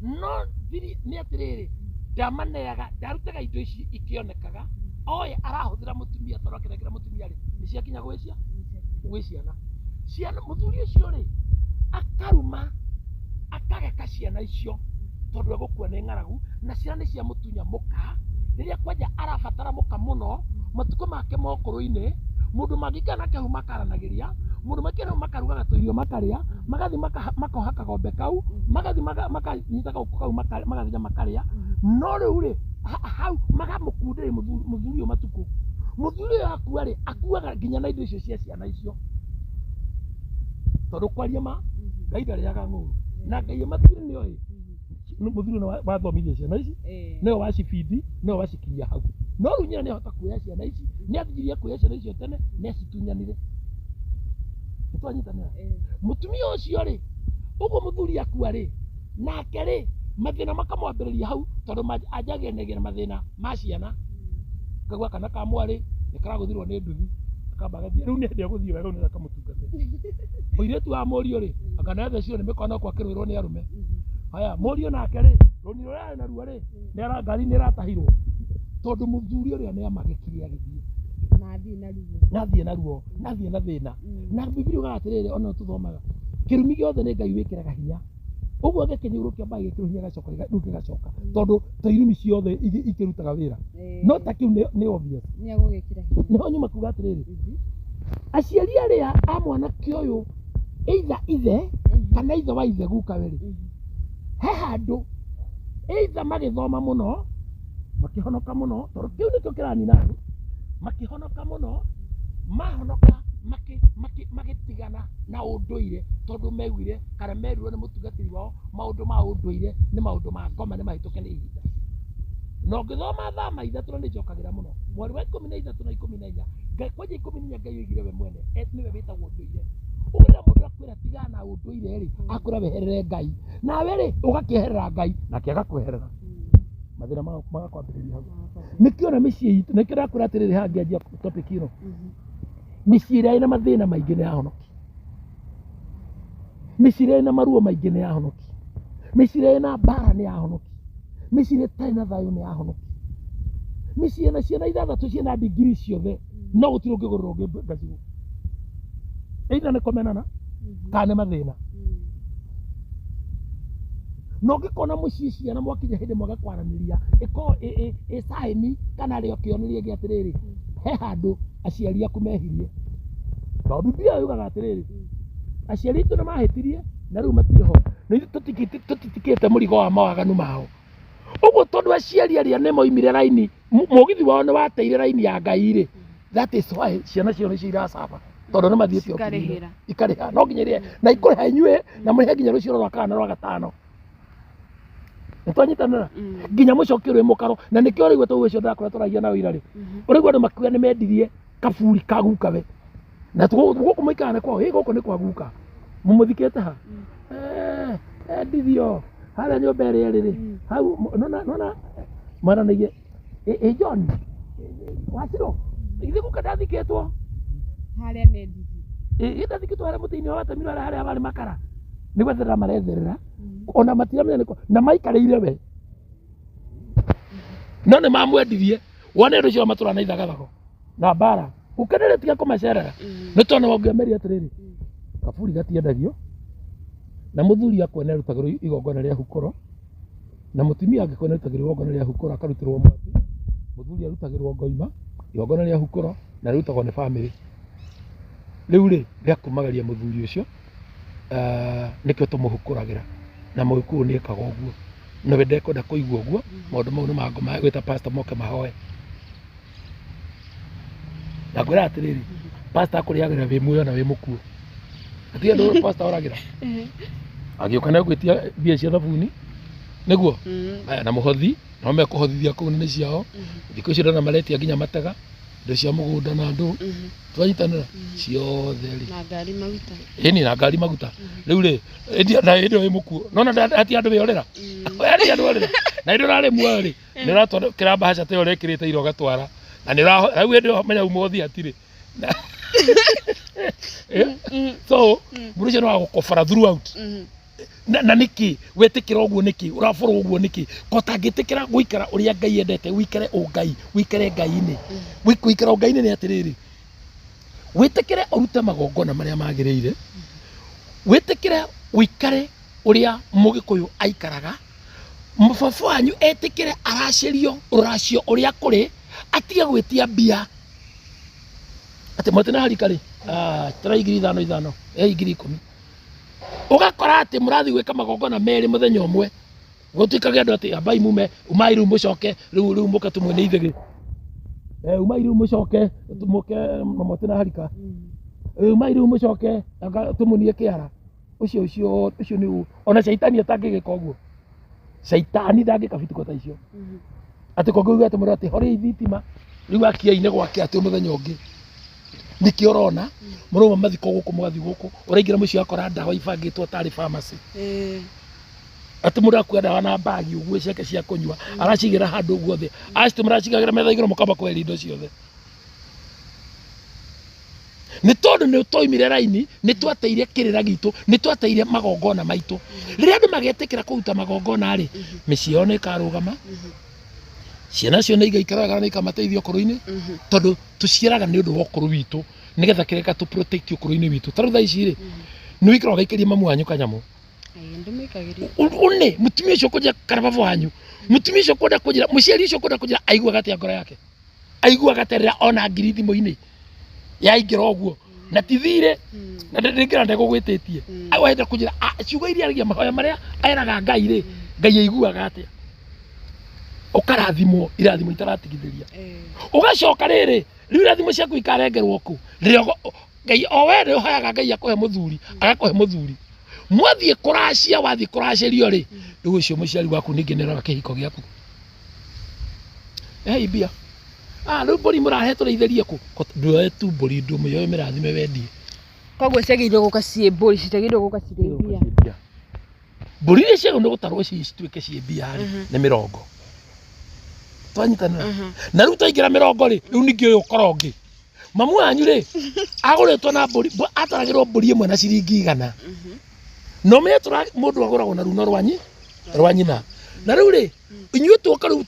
no thiri nĩ atĩrĩrĩ ndamaneaga ndarutaga indo ici ikĩonekaga oye arahũthĩra mũtumia tondũ akĩnengera mũtumia rĩ nĩ ciakinya gwĩ ciana mũthuri ũcio rĩ akaruma akageka ciana icio tondũ egũkua nĩ ng'aragu na ciana nĩ cia mũtunya mũka rĩrĩa kwanja arabatara mũka mũno matukũ make ma ũkũrũ-inĩ mũndũ mangĩikara nake hau makaranagĩria mundu makira makarugaga tuirio makaria magathi makohaka gombe kau magathi makanyita kau magathi makaria no riu ri hau magamukundire muthuri matuku muthuri akua ri akuaga nginya na indo icio cia ciana icio tondu kwaria ma ngai ndariaga ng'uru na ngai mathuri nioi muthuri no wathomithia ciana ici no wacibindi no wacikinyia hau no riu nyina nihota kuoya ciana ici ni athirie kuoya ciana icio tene ni acitunyanire twanyitanira mutumia ucio ri uguo muthuri akua ri nake ri mathina makamwambiriria hau tondu anjagenegira mathina ma ciana kagua kana ka mwari nikaraguthirwo ni nduthi akamba gathie riu ni hende guthie wega ni akamutungate muiretu wa morio ri akana theci ni mikono kwa kirwirwo ni arume haya morio nake ri runi rura na ruo ri ni ara ngari ni ratahirwo tondu muthuri uria ni amagikiria githie nathie na ruo nathie na thina na Biblia uga atiriri ona tuthomaga kirumi giothe ni Ngai wikiraga hinya uguo gekinyurukia bai gikiruhia gacoka nduke gacoka tondu tairumi ciothe ikirutaga wira no ta kiu ni obvious ni agugikira hinya niho nyuma kuga atiriri aciari aria a mwanake uyu either ithe kana ithe wa ithe guka weri he handu either magithoma muno makihonoka muno tondu kiu nikio kiranina makihonoka muno mahonoka magitigana na unduire tondu meguire kana meruo ni mutungatiri wao maundu ma unduire ni maundu ma ngoma ni mahituke ni ihinda no ngithoma thama ithatu ni njokagira muno mweri wa 13 na 14 ngai kwaje 14 ngai wigire we mwene niwe witagwo unduire ugira mundu akwira tigana na unduire ri akwira weherere ngai nawe ri ugakiherera ngai nake agakweherera mathina magakwambiriria hau nikio na micii itu nikio ndakwira atiriri hangi anjia topic ino micii iria ina mathina maingi ni yahonoki micii iria ina maruo maingi ni yahonoki micii iria ina mbara ni yahonoki micii iria itarĩ na thayu ni yahonoki micii ina ciana ithathatu ciina ndigiri ciothe no gutiri ungigurura ngacigo either ni komenana kana ni mathina no ngikona mucii ciana mwakinya hindi mwaga kwaraniria iko saini kana rio kionirie gi atiriri he handu aciari aku mehirie to Biblia yugaga atiriri aciari itu ni mahitirie na riu matire ho ni tutitikite murigo wa mawaganu mao uguo tondu aciari aria ni moimire raini mugithi wao ni wateire raini ya Ngai ri that is why ciana cio ni ciracaba tondu ni mathiite ikariha no nginyerie na ikuriha inyue na murihe nginya rucio rwa kana rwa gatano nitwanyitanira nginya mucokio ri mukaro na nikio rigwe tu ucio ndakora turagia na wira ri urigwa andu makuya ni mendirie kaburi kaguka we na tuguku maikana kwao guku ni kwa guka mumuthikete ha ndithio haria nyumba iri riri hau nona mwana nige John wasiro ithe guka ndathiketwo haria mendirie ndathiketwo haria mutini wa watamirwo haria bari makara ni gwetherera maretherera ona matiramenya niko na maikarĩire we no nĩ mamwendirie wone ũndũ ũcio matura na ithagathago na mbara ũkenere tiga kũmacerera nĩ tondũ ũngĩameria atĩrĩrĩ kaburi gatiendagio na mũthuri akwene rutagĩrwo igongona rĩa hukũro na mũtumia angĩkwene rutagĩrwo igongona rĩa hukũro akarutĩrwo mwaki mũthuri arutagĩrwo ngoima igongona rĩa hukũro na rĩrutagwo nĩ bamĩrĩ rĩu rĩ rĩa kumagaria mũthuri ũcio nikio tumuhukuragira na Mũgĩkũyũ nĩ ekaga ũguo no we ndekwenda kũigua ũguo maũndũ mau nĩ mangoma gwĩta pastor moke mahoe na ngwĩra atĩrĩrĩ pastor akũrĩagĩra wĩ muoyo na wĩ mũkuũ atiga ndũ pastor oragira agĩũka na gwĩtia mbia cia thabuni nĩguo na mũhothi no mekũhothithia kũu nĩ ciao thikũ icio ndona maretia nginya matega indo cia mũgũnda na andũ twanyitanĩra ciothe rĩ na ngari maguta ĩni na ngari maguta rĩu rĩ na ĩndo wĩ mũkuũ nona ati andũ wĩorera yari andũ orera na ĩndo rarĩ muoyo rĩ nĩ ũratwara bahasha ta ĩyo ũrekĩrĩte iro gatwara na nĩ rĩu ĩndo menya ũmũthĩ atirĩ so mũndũ ũcio nĩ wa gũkobora throughout na niki wetikira uguo niki uraforo uguo niki kotangĩtĩkĩra guikara uria Ngai endete wikare ungai wikare Ngai-ini wikara ungai-ini ni atiriri witikire urute magongona maria magĩrĩire witikire wikare uria Mũgĩkũyũ aikaraga mubaba wanyu etikire aracirio ruracio uria kuri atige gwitia mbia ati mwatina harikari tara ngiri 5,5 ngiri 10 ugakora ati murathi gwika magongona meri muthenya umwe gutikage andu ati abai mume umai ru mucoke riu muka tumwe ni ithigi umai ru mucoke tumuke mamote na harika umai ru mucoke tumunie kiara ucio ni ona shaitani atangigika uguo shaitani ndangika bituko ta icio ati koguo ati murati hori thitima riu akia-ine gwake ati muthenya ungi niki urona muruma mathiko guku mugathi guku uraingira mucio akora ndawa ibangitwo tari pharmacy ati muraku ndawa na bagi uguo ceke cia kunywa aracigira handu guothe ati muracigagira metha iguru mukamba kweli indo ciothe ni tondu ni toimire raini ni twateire kirira gitu ni twateire magongona maitu riria andu magetikira kuruta magongona ri micii ni karugama ciana cio ni igaikaraga na ikamateithia ukuru-ini tondu tuciaraga ni undu wa ukuru witu nigetha kireka tu protect ukuru-ini witu taru thaa ici ri ni wikira gaikiria mamu wanyu kanyamu une mutumia ucio kuja karabavu wanyu mutumia ucio kwenda kujira muciari ucio kwenda kujira aigua gati ngoro yake aigua gaterera ona ngiri thimu-ini yaingira uguo na tithire na ndingira ndegugwititie awenda kujira ciugo iria aragia mahoya maria aeraga Ngai ri Ngai aiguaga atia ukarathimwo irathimo itaratigithiria ugacoka riri riu irathimo ciaku ikarengerwo ku Ngai o wende uhayaga Ngai akuhe muthuri agakuhe muthuri mwathie kuracia wathie kuracirio ri riu ucio muciari waku ningeneraga kihiko giaku bia riu mburi murahetwo reithĩrie ku nduoe tu mburi ndumuoe mĩrathime wendie koguo ciagĩrĩirwo gũka ciĩ mbũri citiagĩrĩirwo gũka cirĩ mbia mburi iria ciagĩrĩirwo gũtarwo cituĩke ciĩ mbia nĩ 20 twanyitanĩra na rĩu twaingĩra 20 rĩ rĩu ningĩ ũyũ ũkorongi mamu wanyu rĩ agũrĩtwo na mburi ataragĩrwo mburi ĩmwe na ciringi 100 no menye mũndũ agũragwo na runo rwa nyina na rĩu rĩ inyuĩ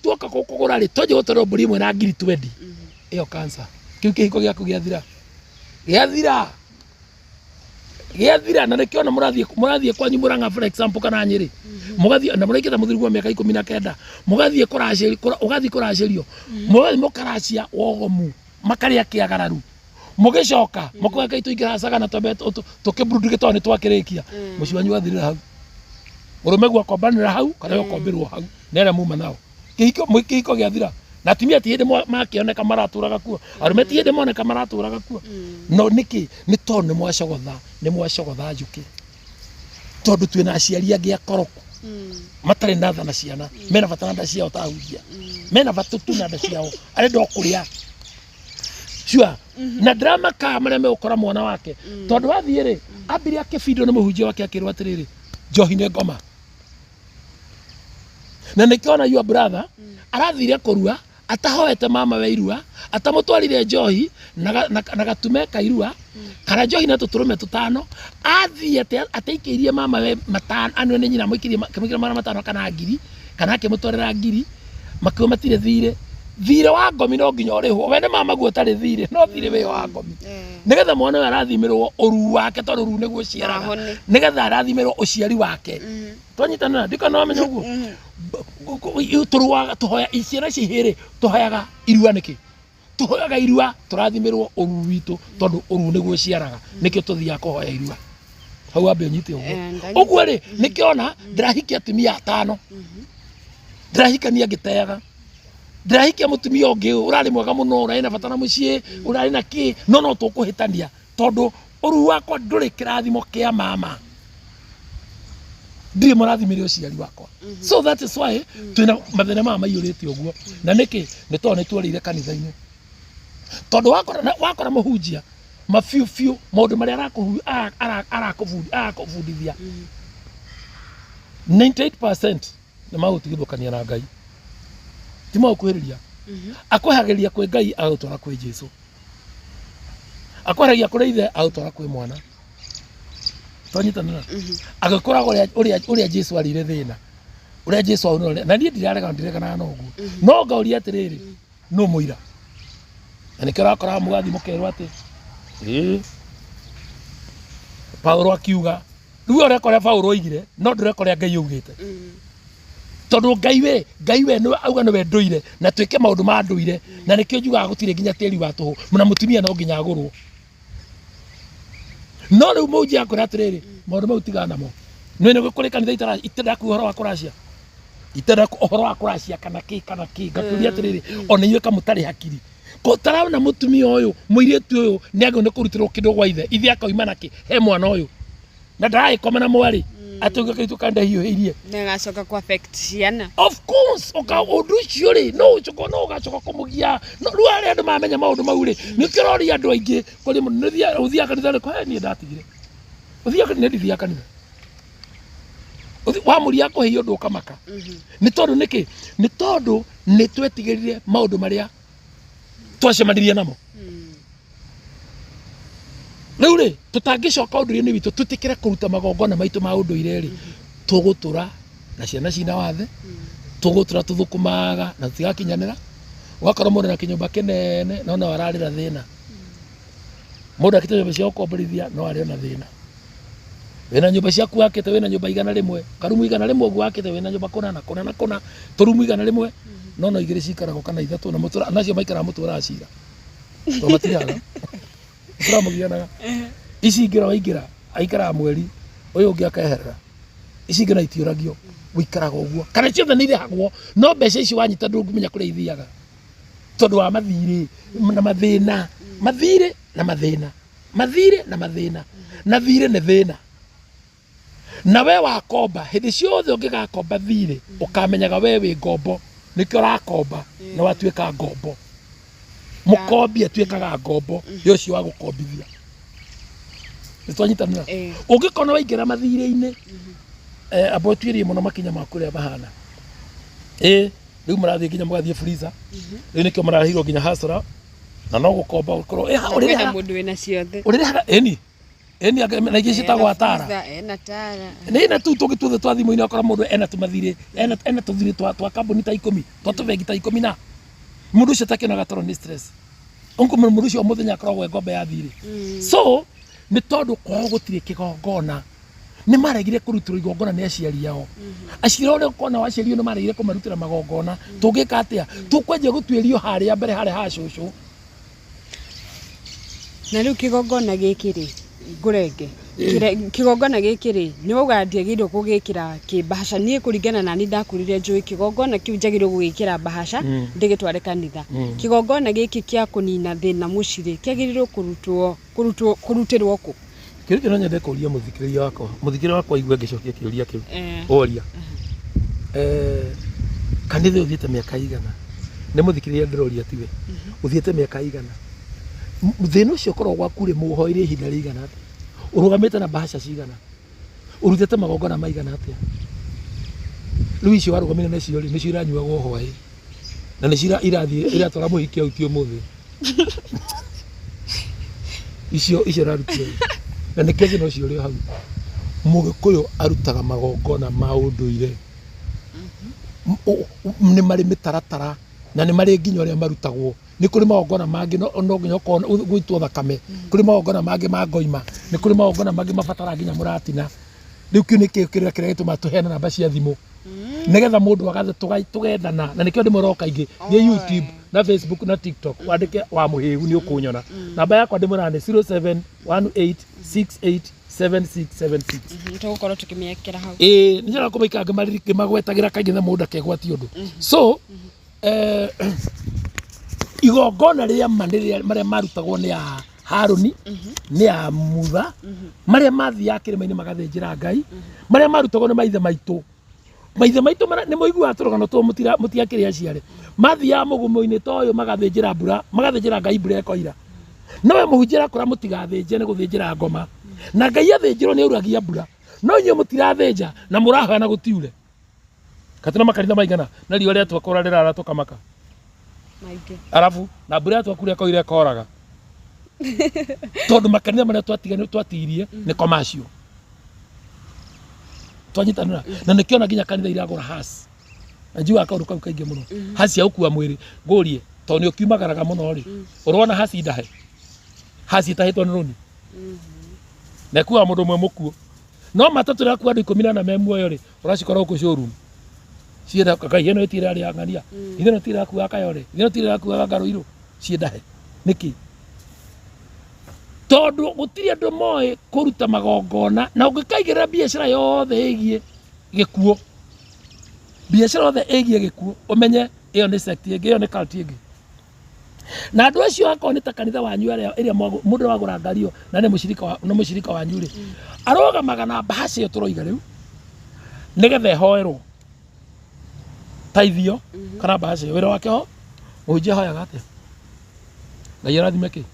tuoka kũgũra rĩ twanjia gũtwarwo mburi ĩmwe na ngiri 20 ĩyo cancer kĩu kĩhiko gĩaku gĩathira na nĩkĩo ona mũrathiĩ kwanyu Mũrang'a for example kana Nyĩrĩ mũgathiĩ na mũraikĩte mũthuri wa mĩaka 19 mũgathiĩ kũracĩrio mũgathiĩ mũkaracia wogomu makarĩa kĩagararu mũgĩcoka mũkoka itũingĩracaga na tũkĩburudike tondũ nĩ twakĩrĩkia mũciĩ wanyu wathirĩra hau mũrũme gwakombanĩra hau kana yokombĩrwo hau nere muma nao kĩhiko gĩathira na atumia ti hĩndĩ makĩoneka maratũraga kuo arũme ti hĩndĩ moneka maratũraga kuo no nĩkĩ nĩ tondũ nĩ mwacogotha njũkĩ tondũ twĩna aciari angĩ akoroku matarĩ na tha na ciana mena bata na nda ciao tahunjia mena bata tu na nda ciao arenda kũrĩa sure na drama ka marĩa megũkora mwana wake tondũ wathiĩ rĩ ambire akĩbindwo nĩ mũhunjia wake akĩrwo atĩrĩrĩ njohi nĩ ngoma na nĩkĩona your brother arathire kũrua atahoete mama wa irua atamũtwarire njohi na gatume kairua kana njohi na tũtũrũme 5 athiĩ ateikĩirie mama we 5 anwe nĩ nyina mũikĩrie mara 5 kana ngiri kana akĩmũtwarĩra ngiri makĩo matire thire wa ngomi no nginya ũrĩhwo wene mama guo tarĩ thire no thire wĩ wa ngomi nĩgetha mwana we arathimĩrwo ũru wake tondũ ũru nĩguo ciaraga nĩgetha arathimĩrwo ũciari wake twanyitanĩra ndikana wamenya ũguo tũruaga tũhoya ciana cihĩrĩ tũhoyaga irua nĩkĩ tũhoyaga irua tũrathimĩrwo ũru witũ tondũ ũru nĩguo ciaraga nĩkĩo tũthiaga kũhoya irua hau ambe ũnyite ũguo rĩ nĩkĩona ndĩrahikia atumia 5 ndĩrahikania ngĩteaga ndĩrahikia mũtumia ũngĩ ũrarĩ mwega mũno ũrarĩ na bata na mũciĩ ũrarĩ na kĩ no tũkũhĩtania tondũ ũru wakwa ndũrĩ kĩrathimo kĩa mama ndirĩ mũrathimĩre ũciari wakwa so that is why twĩna mathĩna maya maiyũrĩte ũguo na nĩkĩ nĩ tondũ nĩ tuorĩire kanitha-inĩ tondũ wakora mũhunjia mabiũ maũndũ marĩa arakũbundithia 98% nĩ magũtigithũkania na Ngai ti magũkuhĩrĩria akwehagĩria kwĩ Ngai agũtwara kwĩ Jesũ akwehagĩria kũrĩ ithe agũtwara kwĩ mwana twanyitanĩra agĩkoragwo ũrĩa Jesũ arĩire thĩna ũrĩa Jesũ aunire na niĩ ndireganaga na ũguo no ngaũria atĩrĩrĩ no mũira na nĩkĩo ũrakora mũgathi mũkerwo atĩ Paulo akiuga rĩu ũreka ũrĩa Paulo oigire no ndũreka ũrĩa Ngai augĩte tondũ Ngai we nĩ auga nĩwe ndũire na twĩke maũndũ ma ndũire na nĩkĩo njugaga gũtirĩ nginya tĩri wa tũhũ na mũtumia no nginya agũrwo no riu munji akora atiriri maundu mau tigana mo nwene gukuri kanitha itenda ku horo wa kuracia itenda ku horo wa kuracia kana ki ngaturia atiriri ona iwe kamutari hakiri ko taraona mutumia uyu muiritu uyu ni agone kurutirwo kindu gwa ithe akauma naki he mwana uyu na ndai komana mwari atuga kitu kanda hiyo irie na gacoka ku affect ciana of course oka undu ucio ri no ucoka no gacoka kumugia no ruare andu mamenya maundu mau ri ni kirori andu aingi kuri muthia uthia kanitha ri ko ni ndatigire uthia kanitha ndithia kanitha wa muria ko hiyo ndu kamaka ni tondu niki ni tondu ni twetigirire maundu maria twacemanirie namo riu ri tutangicoka undu-ini witu tutikire kuruta magongona maitu ma undu-ire ri tugutura na ciana cina wathe tugutura tuthukumaga na tutigakinyanira wakorwo mundu na kinyumba kinene no no ararira thina mundu akite nyumba cia gukomborithia no ari na thina wena nyumba ciaku wakite wena nyumba igana rimwe karumu igana rimwe ugu wakite wena nyumba kuna turumu igana rimwe no no igiri cikarago kana ithatu na mutura nacio maikara mutura acira to matiraga turamugianaga ici ngira waingira aikara mweri uyu ungi akaherera ici ngira itiuragio wikaraga uguo kana ciothe ni irihagwo no mbeca ici wanyita ndungumenya kuria ithiaga tondu wa mathiri na mathina mathire na mathina na thire ni thina na we wakomba hindi ciothe ungigakomba thire ukamenyaga we wi ngombo nikio rakomba na watuika ngombo mukombi atuikaga ngombo yocio wa gukombithia nitwanyitanira ungikona waingira mathire-ini abo twirie muno makinya makuria bahana riu marathie nginya mugathie freezer riu nikio marahirwo nginya hasra na no gukomba ukorwo urira mundu wina ciothe urira eni na ingi citagwo atara ena tara na tu tugituothe twa thimu-ini akora mundu ena tumathire ena tuthire twa kambuni ta 10 twa tuvengi ta 10 na mundu ucio takinaga toro ni stress onko mundu ucio muthenya akoragwo ngombe ya thire so ni tondu kwao gutire kigongona ni maregire kurutira igongona ni aciari yao aciari ore kona waciario ni maregire kumarutira magongona tungika atia tukwenje gutwirio haria mbere haria ha cucu na riu kigongona gikiri ngurenge kigongona gikiri ni uga ndiagirwo kugikira kibahasha nie kuringana na ni ndakurire njui kigongona kiu njagirwo gugikira bahasha ndigitware kanitha kigongona giki kia kunina thina muciri kiagirirwo kurutirwo ku kiri kino nyende kuria muthikiriria wakwa igwe ngicokia kiuria kiu oria kanitha uthiete miaka igana ni muthikiriria ndiroria tiwe uthiete miaka igana thina ucio korwo gwaku ri muhoire ihinda rigana atia urugamite na bahasha cigana urutete magongona maigana atia riu icio warugamire nacio ri nicio iranyuagwo hwai na nicio iratwara muhiki autio muthi icio rarutire na nikege no cio ri hau mugikuyu arutaga magongona ma unduire ni mari mitaratara na ni mari nginya uria marutagwo ni kuri magongona mangi no nginya ukona gwitwo thakame kuri magongona mangi ma ngoima ni kuri magongona mangi mabatara nginya muratina riu kiu ni kira gituma tuhena namba cia thimu nigetha mundu agathe tugethana na nikio ndimuroka ingi ni YouTube na Facebook na TikTok wandike wa muhiu ni ukunyona namba yakwa ndimurane 0718687676 tugukorwo tukimiekera hau ni nyara kumaikanga maririke magwetagira kaingi na mundu akegwati undu so igongona ria maria marutagwo ni ya Haruni ni ya Mutha maria mathia kirima-ini magathenjera Ngai maria marutagwo ni maithe maitu ni muigua aturugano to mutiakiri aciare mathia mugumo-ini toyo magathenjera mbura magathenjera Ngai mbura ekoira nowe muhunjira kura mutigathenje ni guthenjera ngoma na Ngai athenjirwo ni uragia mbura no inyo mutirathenja na murahana gutiure katina makanitha maigana na riwa ria twakora rirara tukamaka maige arafu na mbura twakuria koire koraga tondu makanitha maria twatirie ni commercial twanyitanira na nikiona nginya kanitha iragura hasi najua kaundu kau kaingi muno hasi ya ukua mwiri ngurie to ni ukiumagaraga muno ri urona hasi ndahe hasi tahitwo ni runi na kuwa mundu mwe mukuo no matatu raku andu 10 na memuoyo ri uracikora ku showroom cienda kakai eno itira ri angania itheno tira ku akayore itheno tira ku agaruiro ciendahe niki tondu gutiri andu moe kuruta magongona na ungikaigirira biashara yothe igie gikuo biashara yothe igie gikuo umenye iyo ni sect ingi iyo ni cult ingi na andu acio akoo ni ta kanitha wanyu iria mundu wagura ngario na ni mushirika wanyu ri arogamaga na bahasha iyo turoiga riu nigetha ehoerwo taithio kana bahasha wira wake ho muhunjia hoyaga atia Ngai arathime ki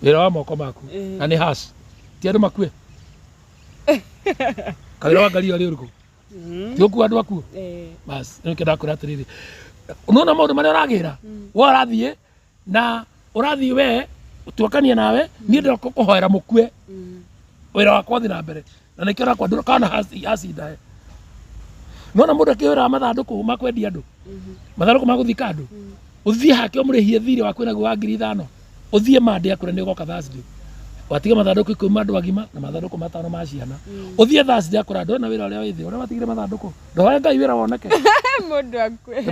wira wa moko maku na ni hash ti andu makue kawira wa ngario ri uriku ti ukua andu akuo bas nikenda kura atiriri unaona maundu maria uragira wo urathie na urathie we tuakania nawe ni ndio kuhoera mukue wira wakwa thi na mbere na nikira kwa ndura kana hacinda nona mundu akiwira mathanduku makwendia andu mathanduku maguthika andu uthie hake umurihie thiri waku naguo wa 5,000 uthie mande akure ni goka Thursday watiga mathanduku 10 andu agima na mathanduku 5 ma ciana uthie Thursday akura andu na wira uria withi uria watigire mathanduku ndoe Ngai wira woneke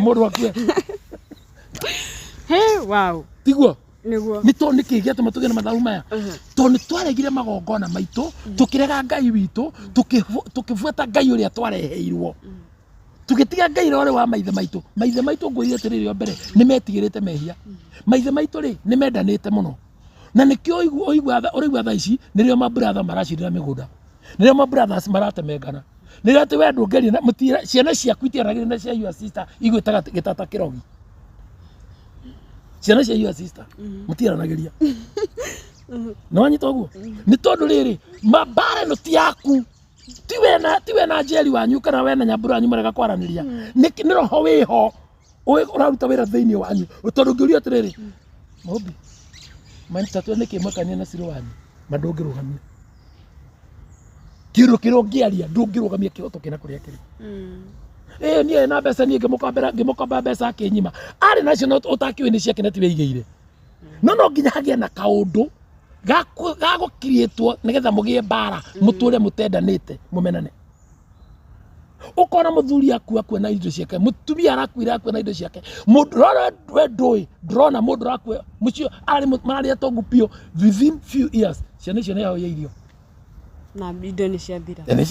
mundu akue he wow tiguo niguo ni to nikigia tumatuge na matharu maya to ni twaregire magongona maitu tukirega Ngai witu tukifuata Ngai uria twareheirwo tugitiga Ngai rore wa maithe maitu ngwire tirire mbere ni metigirite mehia maithe maitu ri ni mendanite muno na nikio oigwa tha ici nirio mabrother maracirira migunda nirio mabrothers maratemengana nirio ati we ndungeri na mutira ciana ciaku itiaragire na cia your sister igwitaga gitata kirogi ciana cia your sister mutiranagiria no anyita uguo ni tondu riri mabare no ti yaku tiwe na jeri wanyu kana we na nyambura wanyu marega kwaraniria ni roho wiho uraruta wira thiini wanyu tondu ngiuria atiriri mobi mantatu ni kimakania na siro wanyu mandungirugamia kiro ngiaria ndungirugamia kihoto kina kuria kiri nie na mbeca nie ngimukomba mbeca akinyima ari nacio no utakiwe ni ciake netiwe igeire no nginya hagia na kaundu gagukirietwo nigetha mugie bara muture mutendanite mumenane ukona muthuri akua na indo ciake mutumia arakwira akua na indo ciake mundu we ndui drona mundu akua mucio ari mari atongu pio within few years ciana icio ni yao irio na indo ni ciathira ni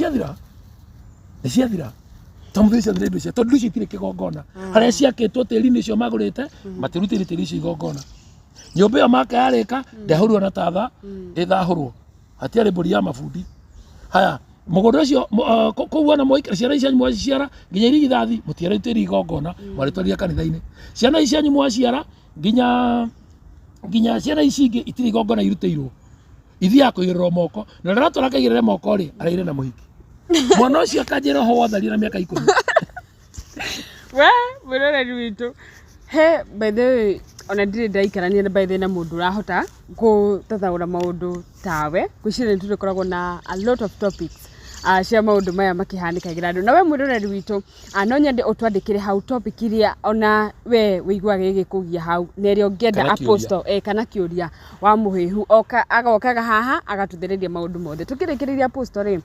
ciathira tamuthicia indo cia tondu icio itire kigongona haria ciakitwo tiri-ini icio magurite matirutire tiri icio igongona nyumba iyo maka yarika ndehurwo na tatha ithahurwo hatiari mburi ya mabundi haya mugunda ucio kuuona moikara ciana icio mwaciara nginya irigithathi mutiarutire igongona mwaritwaria kanitha-ini ciana icio mwaciara nginya ciana ici ingi itire igongona irutĩirwo ithiaga kũigĩrĩrwo moko na rĩrĩa tũrakaigĩrĩre moko rĩ araire na mũhiki mwana ũcio akanjĩra ho watharia na mĩaka 10 we mũroreri witũ he by the way ona ndirĩ ndaikarania na by the way na mũndũ ũrahota gũtathaũra maũndũ tawe gwĩciria nĩ tũkoragwo na a lot of topics cia maũndũ maya makĩhanĩkagĩra andũ na we mũroreri witũ no nyende ũtwandĩkĩre hau topic iria ona we wĩiguaga gĩgĩkũgia hau na ĩrĩa ũngĩenda apostle kana kĩũria wa mũhĩhu agokaga haha agatũthereria maũndũ mothe tũkĩrĩkĩrĩria apostle rĩ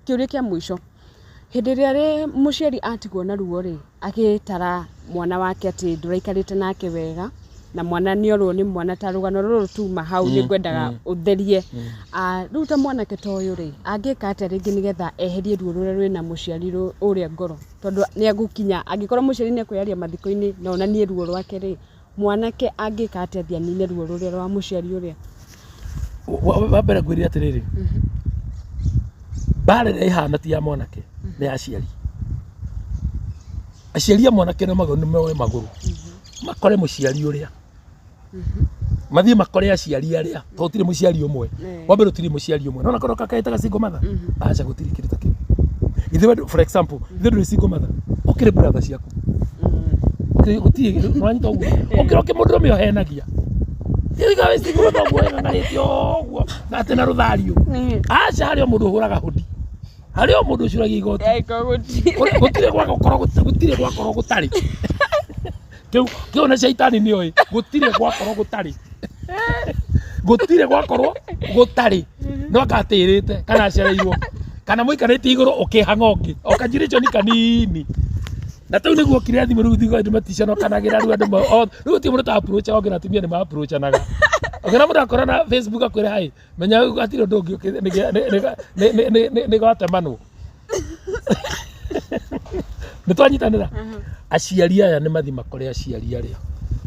kĩũria kĩa mũico hĩndĩ ĩrĩa rĩ mũciari atigwo na ruo rĩ agĩtara mwana wake atĩ ndũraikarĩte nake wega na mwana nĩorwo nĩ mwana ta rũgano rũrũ tuma hau nĩ ngwendaga ũtherie rĩu ta mwanake ta ũyũ rĩ angĩka atĩa rĩngĩ nĩgetha eherie ruo rũrĩa rwĩna mũciari ũrĩa ngoro tondũ nĩ agũkinya angĩkorwo mũciari nĩ ekwĩyaria mathiko-inĩ na onanie ruo rwake rĩ mwanake angĩka atĩa athiĩ anine ruo rũrĩa rwa mũciari ũrĩa wa mbere ngwĩrire atĩrĩrĩ mbara ĩrĩa ĩhana ti ya mwanake nĩ ya aciari aciari a mwanake nĩ moe magũrũ makore mũciari ũrĩa mathiĩ makore aciari arĩa to tire mũciari ũmwe wa mbere tire mũciari ũmwe nona korwo kaka etaga single mother acha gutiri kĩndũ ta kĩu ithe for example ithe ndũrĩ single mother ukĩrĩ brother ciaku gutiri nwanyita ũguo ũkĩroke mũndũ ũmwe ohenagia thĩga we single mother ũguo ng'arĩtio ũguo na atĩ na rũthario acha harĩ mũndũ ũhũraga hudi harĩ mũndũ ũcuragia igoti gutire gwakorwo gũtarĩ kiu na shaitani ni oi gutire gwakorwo gutari no akatirite kana acereirwo kana muikarite iguru ukihanga ungi okajiricho ni kanini na tau niguo kire thimu riu thigo ndimaticano kanagira riu andu riu ti mundu ta approach ongira atumia ni ma approach anaga ongira mundu akora na Facebook akwira hai menya atiro ndungi ni gwate manu nitwanyitanira aciari aya ni mathima kore aciari aria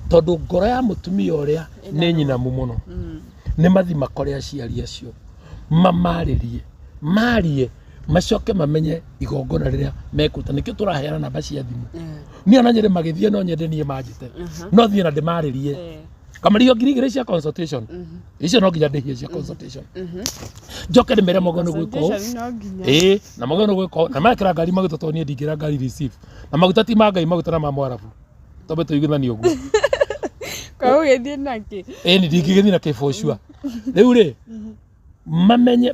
tondu ngoro ya mutumia uria ni nyinamu muno ni mathima kore aciari acio mamaririe marie macoke mamenye igongona riria mekuta nikio turaheana namba cia thimu ni ona nyere magithie no nyende nie manjite no thie na ndimaririe kamario ngiri cia consultation icio no nginya ndihie cia consultation njoke ndimere mogono gwiko na mogono gwiko na makira ngari maguta to nie ndingira ngari receive na maguta ti mangai maguta na mamwarabu tobe tuiguthani uguo kwa ugethie naki ni ndingigethie na kifoshua riu ri mamenye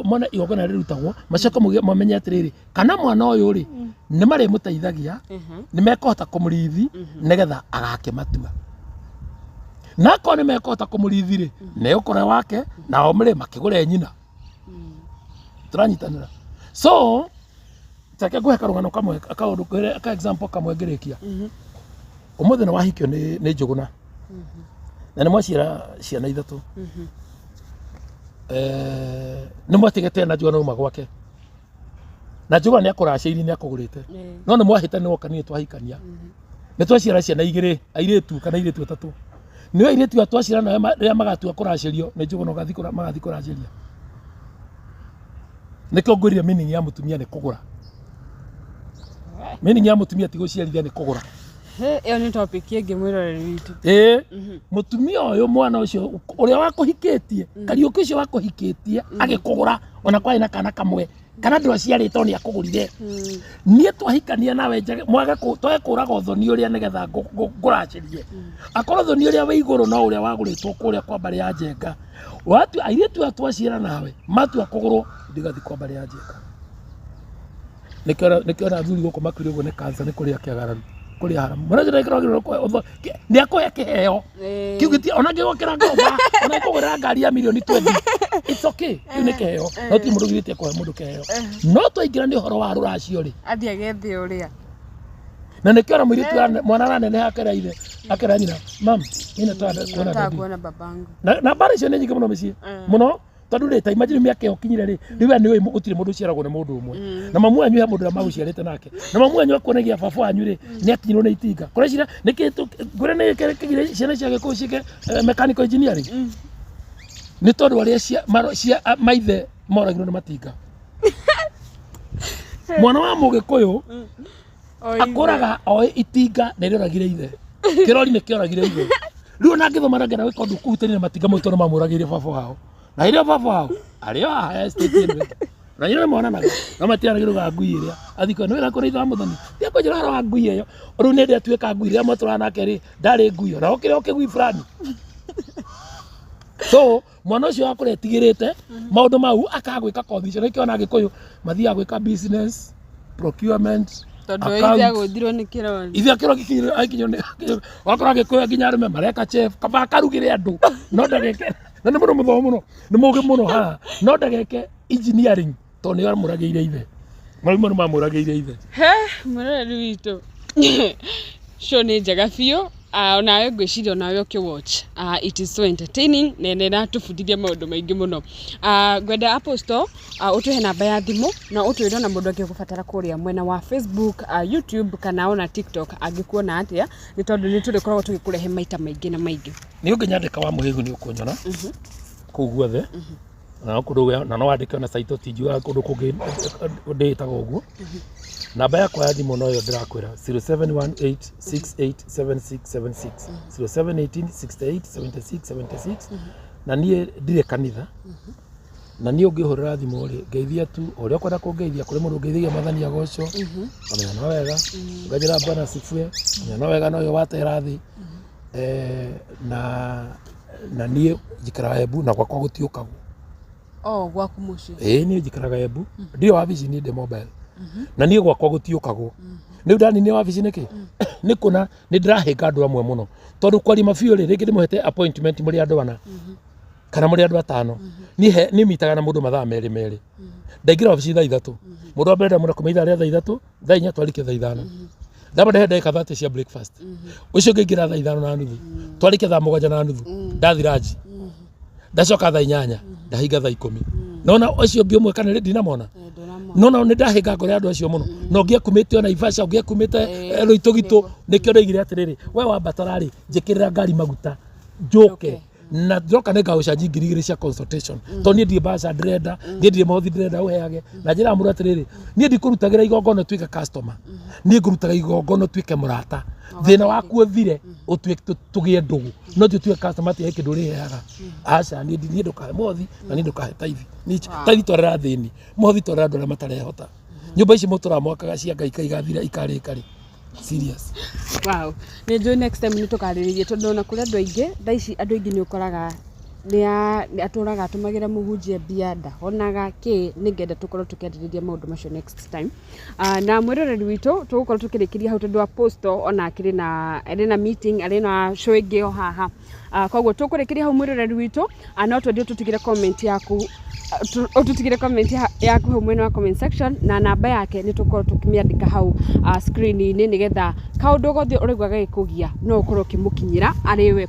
mona igongona rirutagwo macoko mamenye atiriri kana mwana uyu ri ni mari muteithagia ni mekota kumurithi nigetha agake matua nako ni mekota kumurithi ri ne ukora wake na omre makigure nyina turanyitanira so take gwe karugano kamwe akaundu kwere aka example kamwe ngerekia umuthi na wahikio ni njuguna na ni mwacira ciana ithatu ni mwatigete na njuguna uma gwake na njuguna ni akuraciri ni akugurite no ni mwahita ni woka ni twahikania ni twacira ciana igiri airetu kana airetu atatu ni airetu atwacira na ria magatua kuracirio ni njuguna gathikura magathi kuraciria nikio ngwirire meaning ya mutumia ni kugura meaning ya mutumia ti guciarithia ni kugura iyo ni topic yengi mwiroreri witu mutumia uyu mwana ucio uria wakuhikitie Kariuki ucio wakuhikitie agikugura ona kwai na kana kamwe kana ndu aciaritwo ni akugurire nie twahikania nawe mwaga twae kuraga uthoni uria nigetha nguracirie akorwo thoni uria we iguru no uria waguritwo kuria kwa bari ya njenga watu airetu atwacira nawe matu akugurwo ndigathi kwa bari ya njenga nikiona thuri guku makiri uguo ni cancer ni kuria kiagararu kuria haramu mwana jira ikirogiro kwa ni akoya kiheo kiugiti ona ngigokera ngomba ona kugura ngari ya milioni 20 it's okay ni kiheo no ti mundu girite kwa mundu kiheo no twaingira ni horo wa ruracio ri athi agethi uria na nikiona mwiritu mwana rane ne akera ithe akera nyina mam ina kuona babangu na bari cio ni nyingi muno micii muno tondu ri ta imagine miaka ukinyire ri riwe ni gutire mundu ciaragwo ni mundu umwe na mamu anyu ha mundu maguciarite nake na mamu anyu akuonagia baba anyu ri ni akinyirwo ni itinga kurecira nikitu ngure ni kigire ciana ciake kucike mechanical engineering ni tondu aria cia maithe moragirwo ni matinga mwana wa mugikuyu akuraga oi itinga na riragire ithe kirori ni kioragire ithe riu na ngithoma na ngena wikondu kuutani matinga mo tondu mamuragire baba wao na ile baba wao ario haya state ni na yule mwana naga na matiara giruga ngui iria athiko no ira kuri itha muthoni ti ko jira ro ngui iyo ru ne ndia tuika ngui iria matura nake ri ndari ngui na okire okigui fulani so mwana ucio akore tigirite maundu mau akagwika condition nikiona agikuyu mathia gwika business procurement tondu ithe aguthirwo ni kirori ithe kirori kire aikinyo ni wakora agikuyu nginya rume mareka chef kaba karugire andu no ndageke na nä må ndå må thomo må no nä må gä må no haha no ndageke engineering tondå nä amå ragä ithe marimå nä mamå ragä ithe må roreri witå show nä njega biå onawe ngwiciria onawe å kä watch it is so entertaining na nä ratå bundithia maå ndå maingä må no ngwenda apostle å tå he namba ya thimå na å twä ro na må ndå angä gå batara kå rä a mwena wa Facebook YouTube kana ona TikTok angä kuona atä a nä tondå nä tå rä koragwo tå gä kå rehe maita maingä na maingä nä å ngä nyandä wa må hä gu nä å kå nyona kå u guothe na no wandä ke ona saito tinjuga kå ndå kå ngä ndä ä taga å guo namba yakwa ya thimå no yo ndä rakwä ra 0718687676 0718687676 na niä ndirä kanitha na niä å ngä hå rä ra thimå rä ngeithia tu å rä a kwenda kå ngeithia kå rä må ndå ngeithagia mathani agoco amenya no wega ngajä ra bwana sifue amenya no wega no yo watera thä na niä njikaraga Embu na gwakwa gå tiå kagwo gwaku må ciä niä njikaraga Embu ndirä wabici nä ndä mobile na niä gwakwa gå tiå kagwo nä u ndani nä wabici nä kä nä kå na nä ndä rahä nga andå amwe må no tondå kwarima biå rä rä ngä ndä må hete appointment må rä andå ana kana må rä andå atano nä mitaga na må ndå mathaa merä ndaingä ra wabici thaa ithatå må ndå wa mbere ndamå na kå mä ithaa rä a thaa ithatå thaa inya twarike thaa ithano ndaba ndagĩka 30 cia breakfast ũcio ngĩingĩra thaa 5:30 twarĩkia thaa 7:30 ndathi ranji ndacoka thaa 8 ndahinga thaa 10 nona ũcio ũngĩ ũmwe kana ndinamona nona nĩ ndahinga ngore andũ acio mũno no ngĩakumĩte ona Ivasha ngĩakumĩte Rũitũgitũ nĩkĩo ndoigire atĩrĩrĩ we wambatara rĩ njĩkĩrĩra ngari maguta njoke na ndoka nĩ ngagũcanji 2,000 cia consultation to niĩ ndirĩ mbaca ndĩrenda niĩ ndirĩ mothi ndĩrenda ũheage na njĩra mũndũ atĩrĩrĩ niĩ ndikũrutagĩra igongona tuĩke customer niĩ ngũrutaga igongona tuĩke mũrata thĩna waku ũthire tũgĩe ndũgũ no tuĩke customer atĩ kĩndũ ũrĩheaga aca niĩ ndũkahe mothi na niĩ ndũkahe taithi taithi twarĩra thĩni mothi twarĩra andũ arĩa matarehota nyũmba ici mũtũra mwakaga cia Ngai ikaigathira ikarĩka serious. Wow. Nĩ njũĩ next time nĩ tũkarĩrĩrie tondũ ona kũrĩ andũ aingĩ thaa ici andũ aingĩ nĩ ũkoraga nĩ atũraga atũmagĩra mũhunjia mbia ndahonaga kĩ nĩngenda tũkorwo tũkĩarĩrĩria maũndũ macio next time. Na mwĩroreri witũ tũgũkorwo tũkĩrĩkĩria hau tondũ wa Apostle ona akĩrĩ na meeting arĩ na show ĩngĩ o haha. Koguo tũkũrĩkĩria hau mwĩroreri witũ no twendie tũtigĩre comment yaku ututigire comment yaku hau mwena wa comment section na namba yake nĩ tũkorwo tũkĩmĩandĩka hau screen-inĩ nĩgetha kaũndũ gothe ũraigua gagĩkũgia no ũkorwo ũkĩmũkinyĩra arĩ we